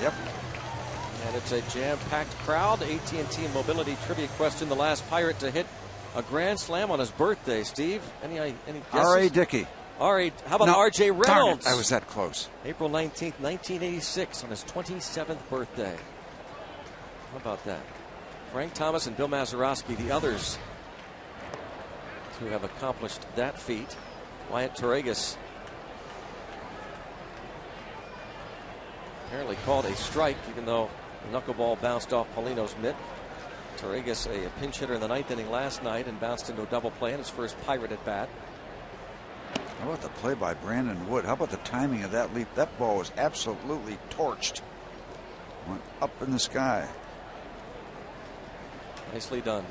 Yep. And it's a jam-packed crowd. AT&T Mobility trivia question: the last Pirate to hit a grand slam on his birthday. Steve, any guesses? R.A. Dickey. R.A. How about R.J. Reynolds? Darn it, I was that close. April 19th, 1986, on his 27th birthday. How about that? Frank Thomas and Bill Mazeroski, the others who have accomplished that feat. Wyatt Torregas apparently called a strike, even though the knuckleball bounced off Paulino's mitt. Torregas, a pinch hitter in the 9th inning last night, and bounced into a double play in his first Pirate at bat. How about the play by Brandon Wood? How about the timing of that leap? That ball was absolutely torched. Went up in the sky. Nicely done.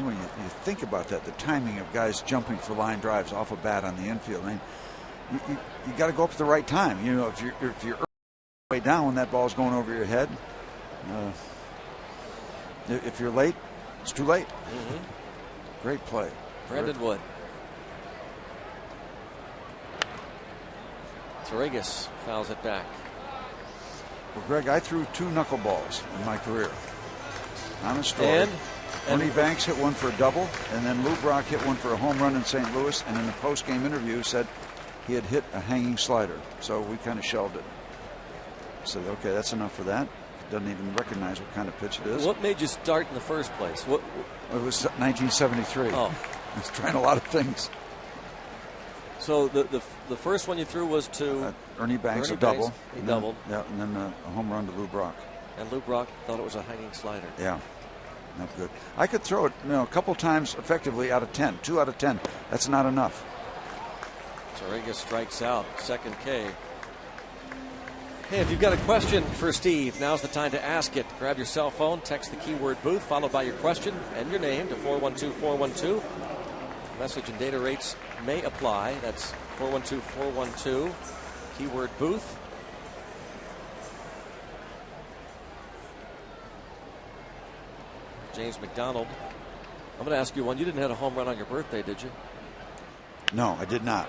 when you think about that, the timing of guys jumping for line drives off a bat on the infield, I mean, you got to go up at the right time. You know, if you're way down when that ball's going over your head, if you're late, it's too late. Great play. Brandon Wood. Torregas fouls it back. Well, Greg, I threw 2 knuckleballs in my career. Honest story. And Ernie Banks hit one for a double, and then Lou Brock hit one for a home run in St. Louis, and in the post-game interview said he had hit a hanging slider. So we kind of shelved it. Said, okay, that's enough for that. Doesn't even recognize what kind of pitch it is. What made you start in the first place? What? It was 1973. Oh. I was trying a lot of things. So the first one you threw was to Ernie Banks, Ernie a double. Banks, he doubled. Yeah, and then a home run to Lou Brock. And Lou Brock thought it was a hanging slider. Yeah, not good. I could throw it, a couple times effectively out of 10. 2 out of 10. That's not enough. Torregas strikes out. Second K. Hey, if you've got a question for Steve, now's the time to ask it. Grab your cell phone, text the keyword booth, followed by your question and your name to 412-412. Message and data rates may apply. That's 412-412. Keyword booth. James McDonald. I'm going to ask you one. You didn't hit a home run on your birthday, did you? No, I did not.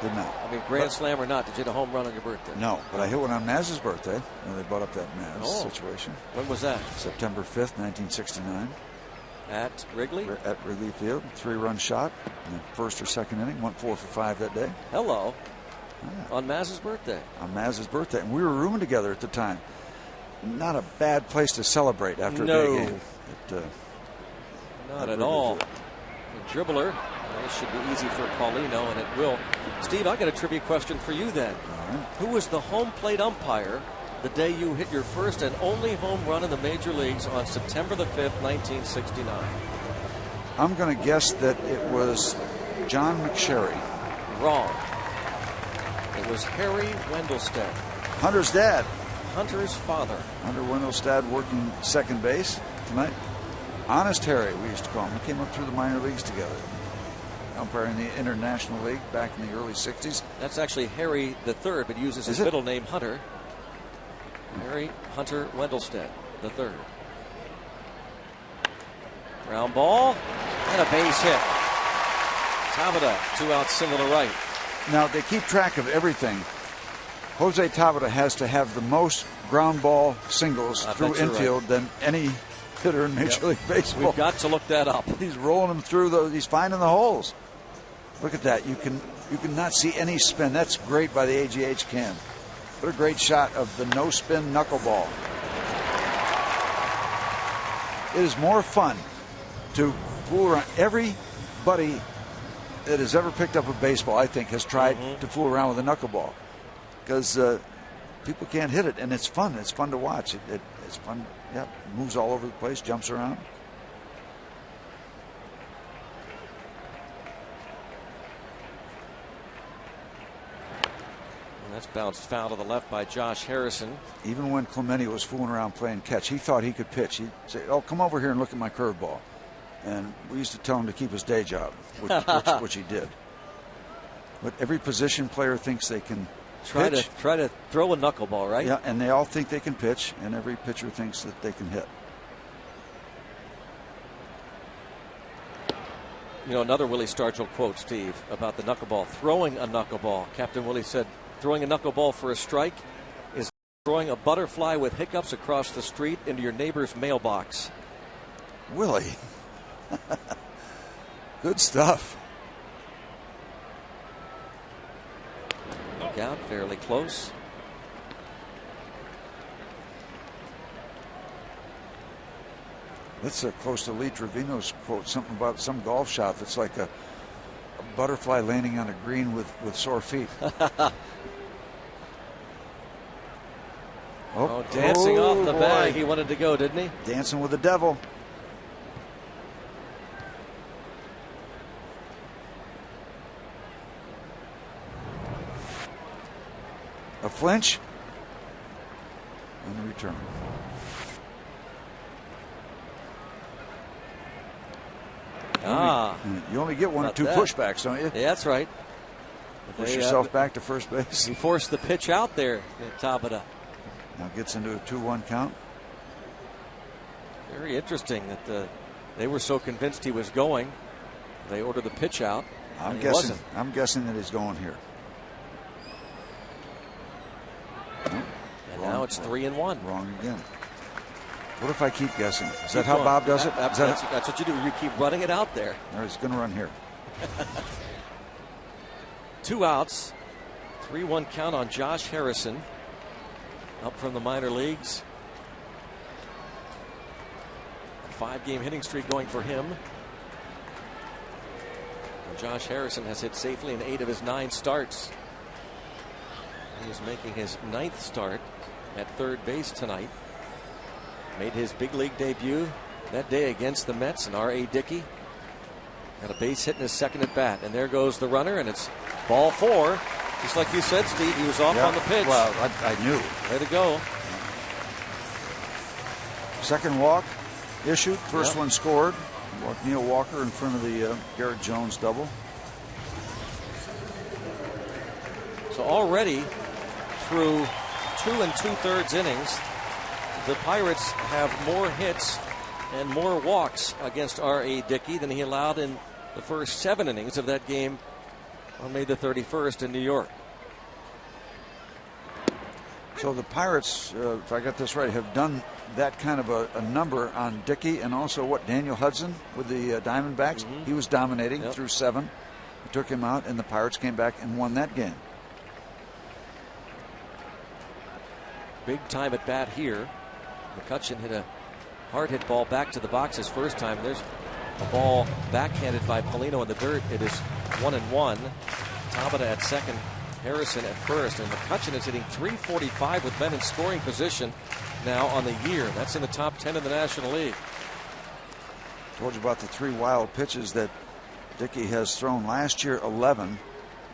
I mean, grand slam or not, did you hit a home run on your birthday? No, but I hit one on Maz's birthday when they brought up that Maz situation. When was that? September 5th, 1969. At Wrigley? At Wrigley Field. 3-run shot in the first or second inning. Went 4 for 5 that day. Hello. Yeah. On Maz's birthday. On Maz's birthday. And we were rooming together at the time. Not a bad place to celebrate after a big game. Not at all. A dribbler. This should be easy for Paulino, and it will. Steve, I got a trivia question for you then. Who was the home plate umpire the day you hit your first and only home run in the major leagues on September the 5th, 1969? I'm going to guess that it was John McSherry. Wrong. It was Harry Wendelstedt. Hunter's dad. Hunter's father. Hunter Wendelstedt working second base tonight. Honest Harry, we used to call him. We came up through the minor leagues together. Umpiring the International League back in the early 60s. That's actually Harry the Third, but uses his middle name Hunter. Harry Hunter Wendelstedt the Third. Ground ball and a base hit. Tabata, 2 out, single to right. Now they keep track of everything. Jose Tabata has to have the most ground ball singles through infield than any hitter in Major League Baseball. We've got to look that up. He's rolling them through those. He's finding the holes. Look at that. You can not see any spin. That's great by the AGH cam. What a great shot of the no spin knuckleball. It is more fun to fool around. Everybody that has ever picked up a baseball, I think, has tried to fool around with a knuckleball because people can't hit it, and it's fun. It's fun to watch. It's fun. Yeah, moves all over the place, jumps around. And that's bounced foul to the left by Josh Harrison. Even when Clemente was fooling around playing catch, he thought he could pitch. He'd say, "Oh, come over here and look at my curveball." And we used to tell him to keep his day job, which he did. But every position player thinks they can try to throw a knuckleball, right? Yeah, and they all think they can pitch, and every pitcher thinks that they can hit. You know, another Willie Stargell quote, Steve, about the knuckleball. Throwing a knuckleball. Captain Willie said, throwing a knuckleball for a strike is throwing a butterfly with hiccups across the street into your neighbor's mailbox. Willie. Good stuff. Look out, fairly close. That's close to Lee Trevino's quote, something about some golf shot that's like a butterfly landing on a green with sore feet. Dancing off the bag. He wanted to go, didn't he? Dancing with the devil. A flinch and a return. You only get one or two pushbacks, don't you? Yeah, that's right. Push yourself back to first base. He forced the pitch out there at Tabata. Now gets into a 2-1 count. Very interesting that they were so convinced he was going. They ordered the pitch out. I'm guessing that he's going here. And now it's 3-1. Wrong again. What if I keep guessing? Is that how Bob does it? That's what you do. You keep running it out there. Or he's going to run here. 2 outs. 3-1 count on Josh Harrison. Up from the minor leagues. A 5-game hitting streak going for him. And Josh Harrison has hit safely in 8 of his 9 starts. He is making his 9th start at third base tonight. Made his big league debut that day against the Mets, and R.A. Dickey got a base hit in his second at bat. And there goes the runner, and it's ball 4. Just like you said, Steve, he was off on the pitch. Well, I knew. Way to go. Second walk issued. First one scored. Walked Neil Walker in front of the Garrett Jones double. So already through 2 2/3 innings, the Pirates have more hits and more walks against R.A. Dickey than he allowed in the first 7 innings of that game on May the 31st in New York. So the Pirates, if I got this right, have done that kind of a number on Dickey, and also Daniel Hudson with the Diamondbacks. He was dominating through 7. He took him out, and the Pirates came back and won that game. Big time at bat here. McCutcheon hit a hard hit ball back to the box his first time. There's a ball backhanded by Polino in the dirt. It is 1-1. Tabata at second, Harrison at first, and McCutcheon is hitting .345 with men in scoring position now on the year. That's in the top 10 in the National League. Told you about the 3 wild pitches that Dickey has thrown. Last year, 11.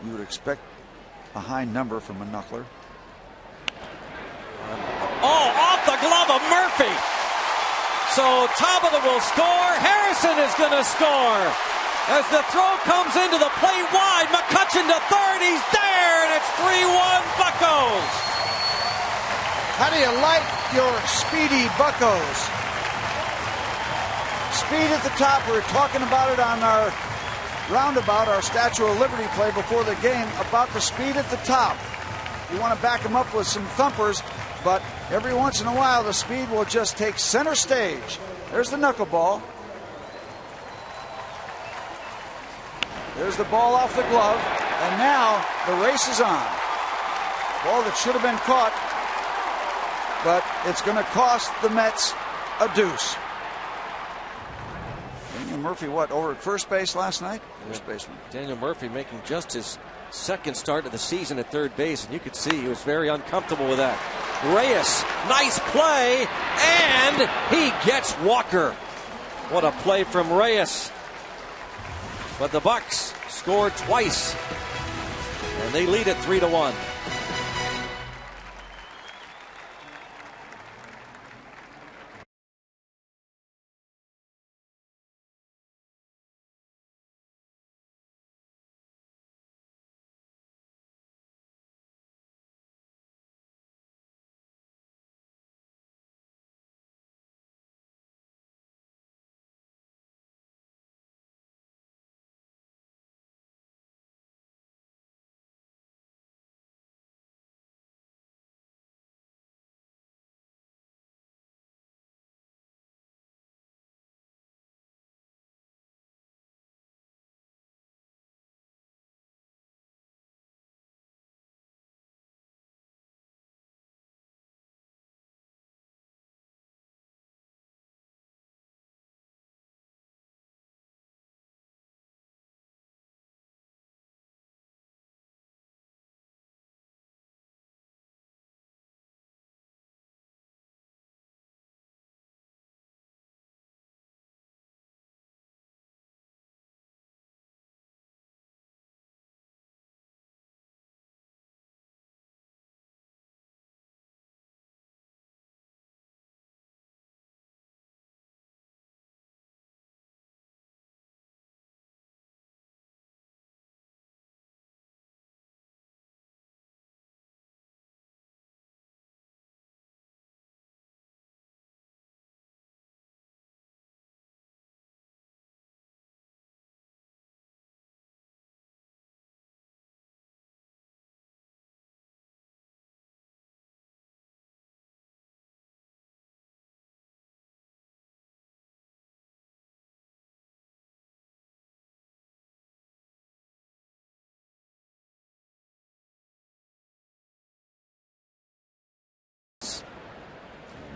You would expect a high number from a knuckler. Off the glove of Murphy. So Tabata will score. Harrison is going to score. As the throw comes into the plate wide, McCutcheon to third. He's there, and it's 3-1 Buccos. How do you like your speedy Buccos? Speed at the top. We were talking about it on our roundabout, our Statue of Liberty play before the game, about the speed at the top. You want to back them up with some thumpers, but every once in a while the speed will just take center stage. There's the knuckleball. There's the ball off the glove, and now the race is on. Ball that should have been caught, but it's going to cost the Mets a deuce. Daniel Murphy, over at first base last night? First baseman. Daniel Murphy making just his second start of the season at third base, and you could see he was very uncomfortable with that. Reyes, nice play, and he gets Walker. What a play from Reyes. But the Bucks scored twice, and they lead it 3-1.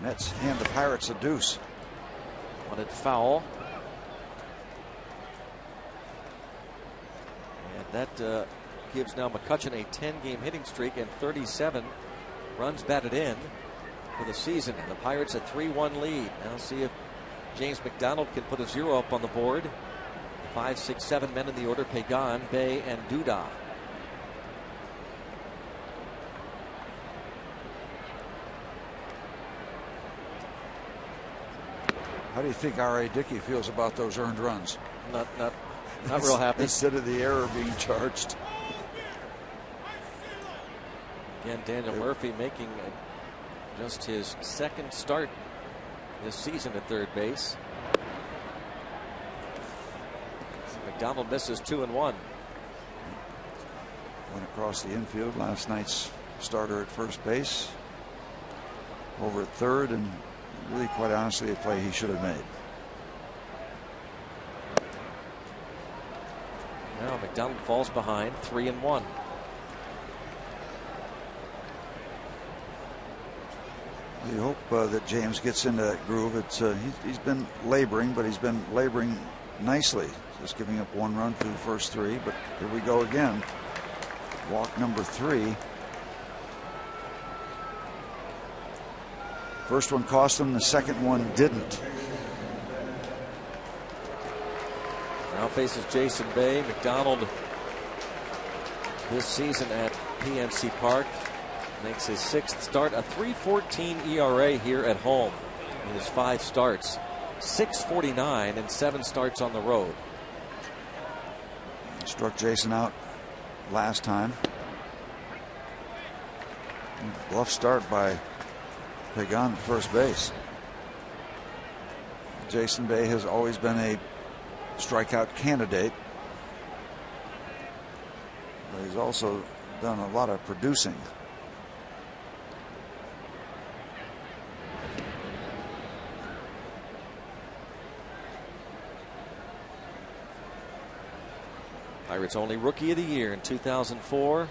Mets hand the Pirates a deuce. Wanted foul. And that gives now McCutchen a 10-game hitting streak and 37 runs batted in for the season. And the Pirates a 3-1 lead. Now see if James McDonald can put a 0 up on the board. 5, 6, 7 men in the order: Pagan, Bay, and Duda. How do you think R.A. Dickey feels about those earned runs? Not real happy. Instead of the error being charged. Again, Daniel Murphy making just his second start this season at third base. McDonald misses 2-1. Went across the infield. Last night's starter at first base. Over at third, and really, quite honestly, a play he should have made. Now McDonald falls behind, 3-1. We hope that James gets into that groove. He's been laboring, but he's been laboring nicely. Just giving up 1 run through the first 3, but here we go again. Walk number 3. First one cost him, the second one didn't. Now faces Jason Bay. McDonald this season at PNC Park makes his 6th start, a 3.14 ERA here at home in his 5 starts, 6.49 and 7 starts on the road. Struck Jason out last time. Bluff start by Pagan at first base. Jason Bay has always been a strikeout candidate, but he's also done a lot of producing. Pirates only Rookie of the Year in 2004,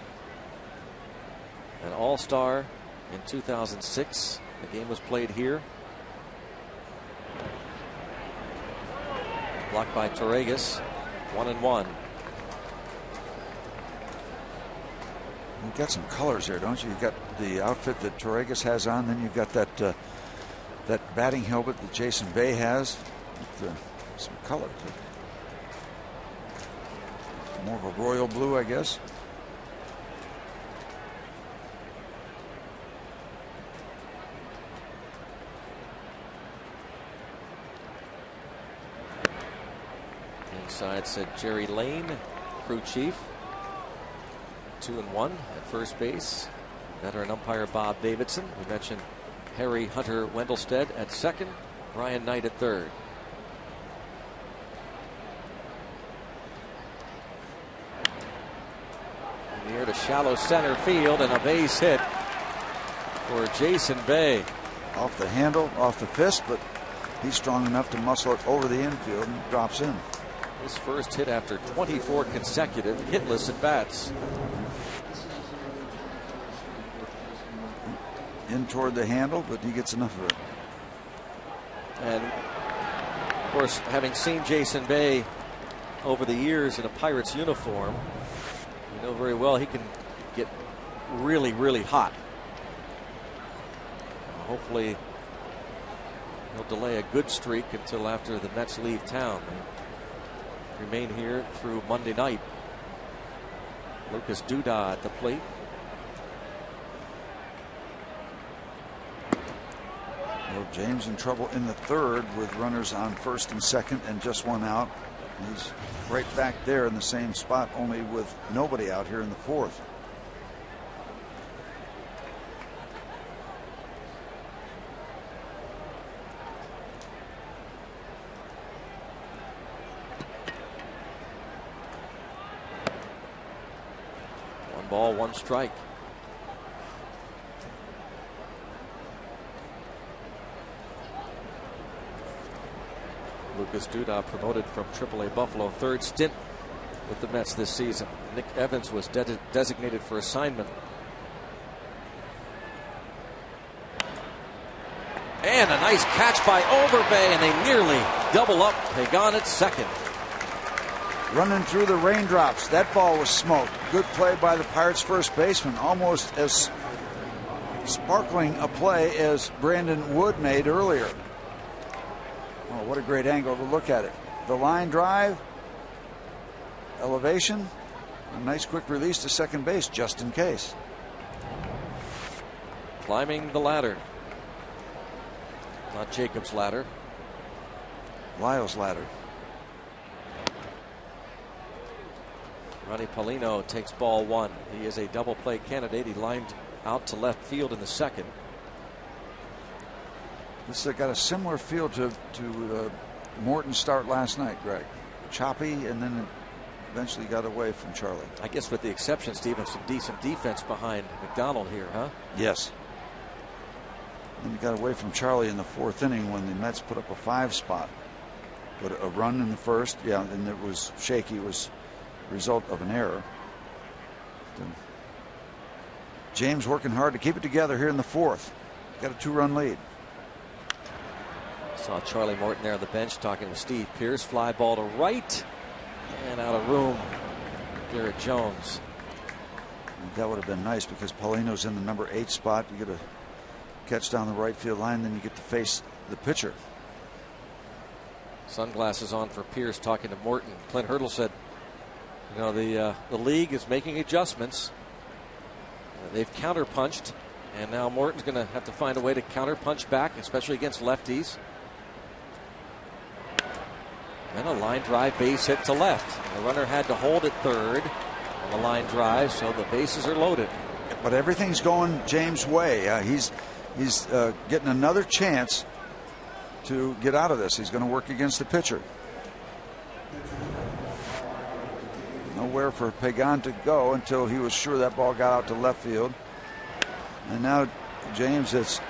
an All-Star in 2006. The game was played here. Blocked by Torregas. 1-1. You've got some colors there, don't you? You've got the outfit that Torregas has on, then you've got that that batting helmet that Jason Bay has. With, some color. More of a royal blue, I guess. Inside said Jerry Lane, crew chief. 2-1 at first base. Veteran umpire Bob Davidson. We mentioned Harry Hunter Wendelstead at second. Brian Knight at third. In the air to shallow center field, and a base hit for Jason Bay. Off the handle, off the fist, but he's strong enough to muscle it over the infield and drops in. His first hit after 24 consecutive hitless at bats. In toward the handle, but he gets enough of it. And of course, having seen Jason Bay over the years in a Pirates uniform, you know very well he can get really, really hot. Hopefully he'll delay a good streak until after the Mets leave town. They remain here through Monday night. Lucas Duda at the plate. Well, James in trouble in the third with runners on first and second and just 1 out. He's right back there in the same spot, only with nobody out here in the fourth. One ball, 1 strike. Lucas Duda promoted from AAA Buffalo, 3rd stint with the Mets this season. Nick Evans was designated for assignment. And a nice catch by Overbay, and they nearly double up. Pagan at second. Running through the raindrops. That ball was smoked. Good play by the Pirates' first baseman. Almost as sparkling a play as Brandon Wood made earlier. Oh, what a great angle to look at it. The line drive, elevation, a nice quick release to second base just in case. Climbing the ladder. Not Jacob's ladder. Lyle's ladder. Ronnie Paulino takes ball one. He is a double play candidate. He lined out to left field in the second. This got a similar feel to Morton's start last night, Greg. Choppy, and then eventually got away from Charlie. I guess with the exception, Steve, of some decent defense behind McDonald here, huh? Yes. And he got away from Charlie in the fourth inning when the Mets put up a 5 spot. But a run in the first, yeah, and it was shaky. It was a result of an error. James working hard to keep it together here in the fourth. Got a 2-run lead. Saw Charlie Morton there on the bench talking with Steve Pearce. Fly ball to right and out of room. Garrett Jones. That would have been nice because Paulino's in the number 8 spot. You get a catch down the right field line, then you get to face the pitcher. Sunglasses on for Pearce talking to Morton. Clint Hurdle said, you know, the league is making adjustments. They've counterpunched, and now Morton's going to have to find a way to counterpunch back, especially against lefties. And a line drive base hit to left. The runner had to hold at third on the line drive, so the bases are loaded. But everything's going James' way. He's getting another chance to get out of this. He's going to work against the pitcher. Nowhere for Pagan to go until he was sure that ball got out to left field. And now, James, it's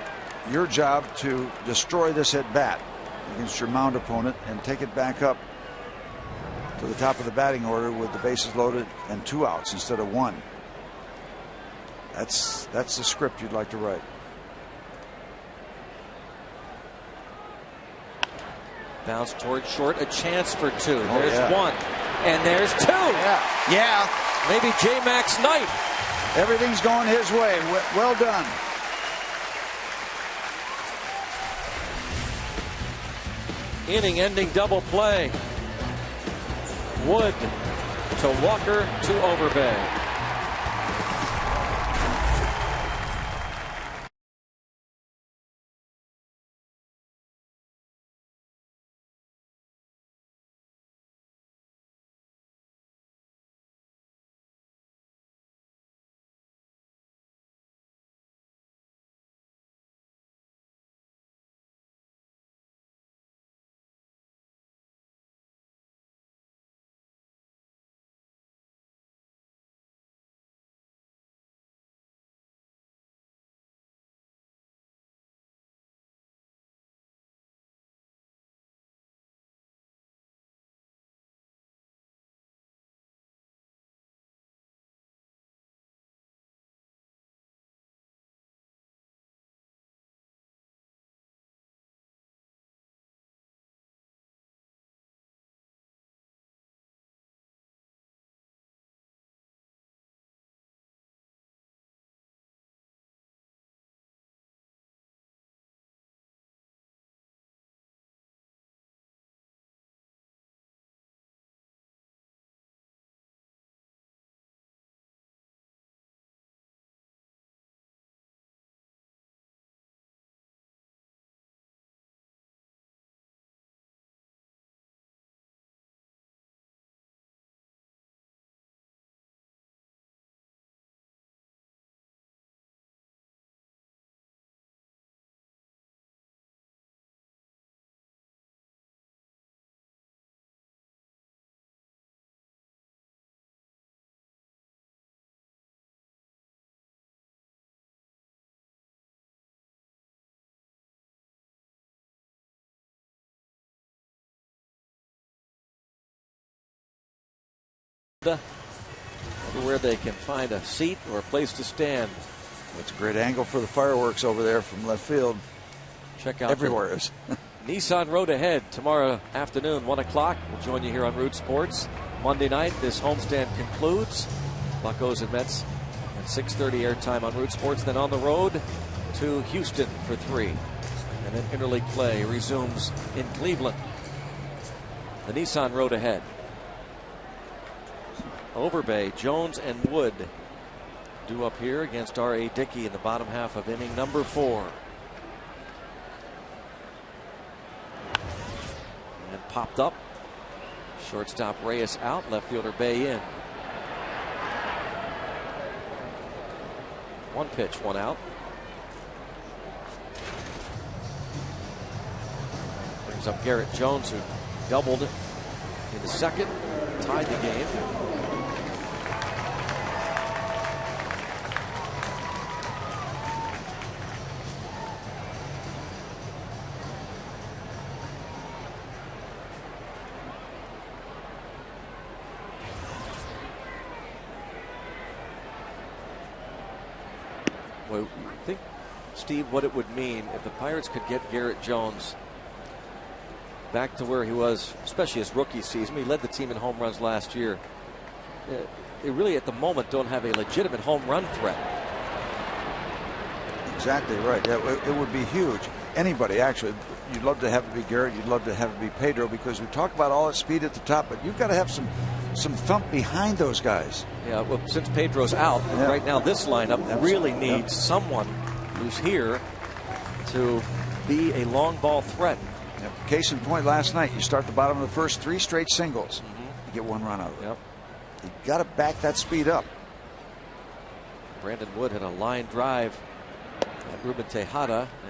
your job to destroy this at bat against your mound opponent and take it back up to the top of the batting order with the bases loaded and 2 outs instead of 1. That's the script you'd like to write. Bounce towards short, a chance for 2. There's 1, and there's 2. Yeah. Maybe J-Mac's night. Everything's going his way. Well done. Inning-ending double play. Wood to Walker to Overbay. Where they can find a seat or a place to stand. It's a great angle for the fireworks over there from left field. check out everywhere is. Nissan Road Ahead tomorrow afternoon, 1 o'clock. We'll join you here on Root Sports. Monday night, this homestand concludes. Buccos and Mets at 6:30 airtime on Root Sports. Then on the road to Houston for 3. And then interleague play resumes in Cleveland. The Nissan Road Ahead. Overbay, Jones, and Wood due up here against R.A. Dickey in the bottom half of inning number 4. And popped up. Shortstop Reyes out, left fielder Bay in. 1 pitch, 1 out. Brings up Garrett Jones, who doubled in the second, tied the game. Well, think, Steve, what it would mean if the Pirates could get Garrett Jones back to where he was, especially his rookie season. He led the team in home runs last year. They really, at the moment, don't have a legitimate home run threat. Exactly right. Yeah, it would be huge. Anybody, actually. You'd love to have it be Garrett. You'd love to have it be Pedro, because we talk about all that speed at the top, but you've got to have some thump behind those guys. Yeah, well, since Pedro's out, right now this lineup really needs someone who's here to be a long ball threat. Case in point, last night, you start the bottom of the first, 3 straight singles. You get 1 run out of it. Yep. You got to back that speed up. Brandon Wood had a line drive at Ruben Tejada.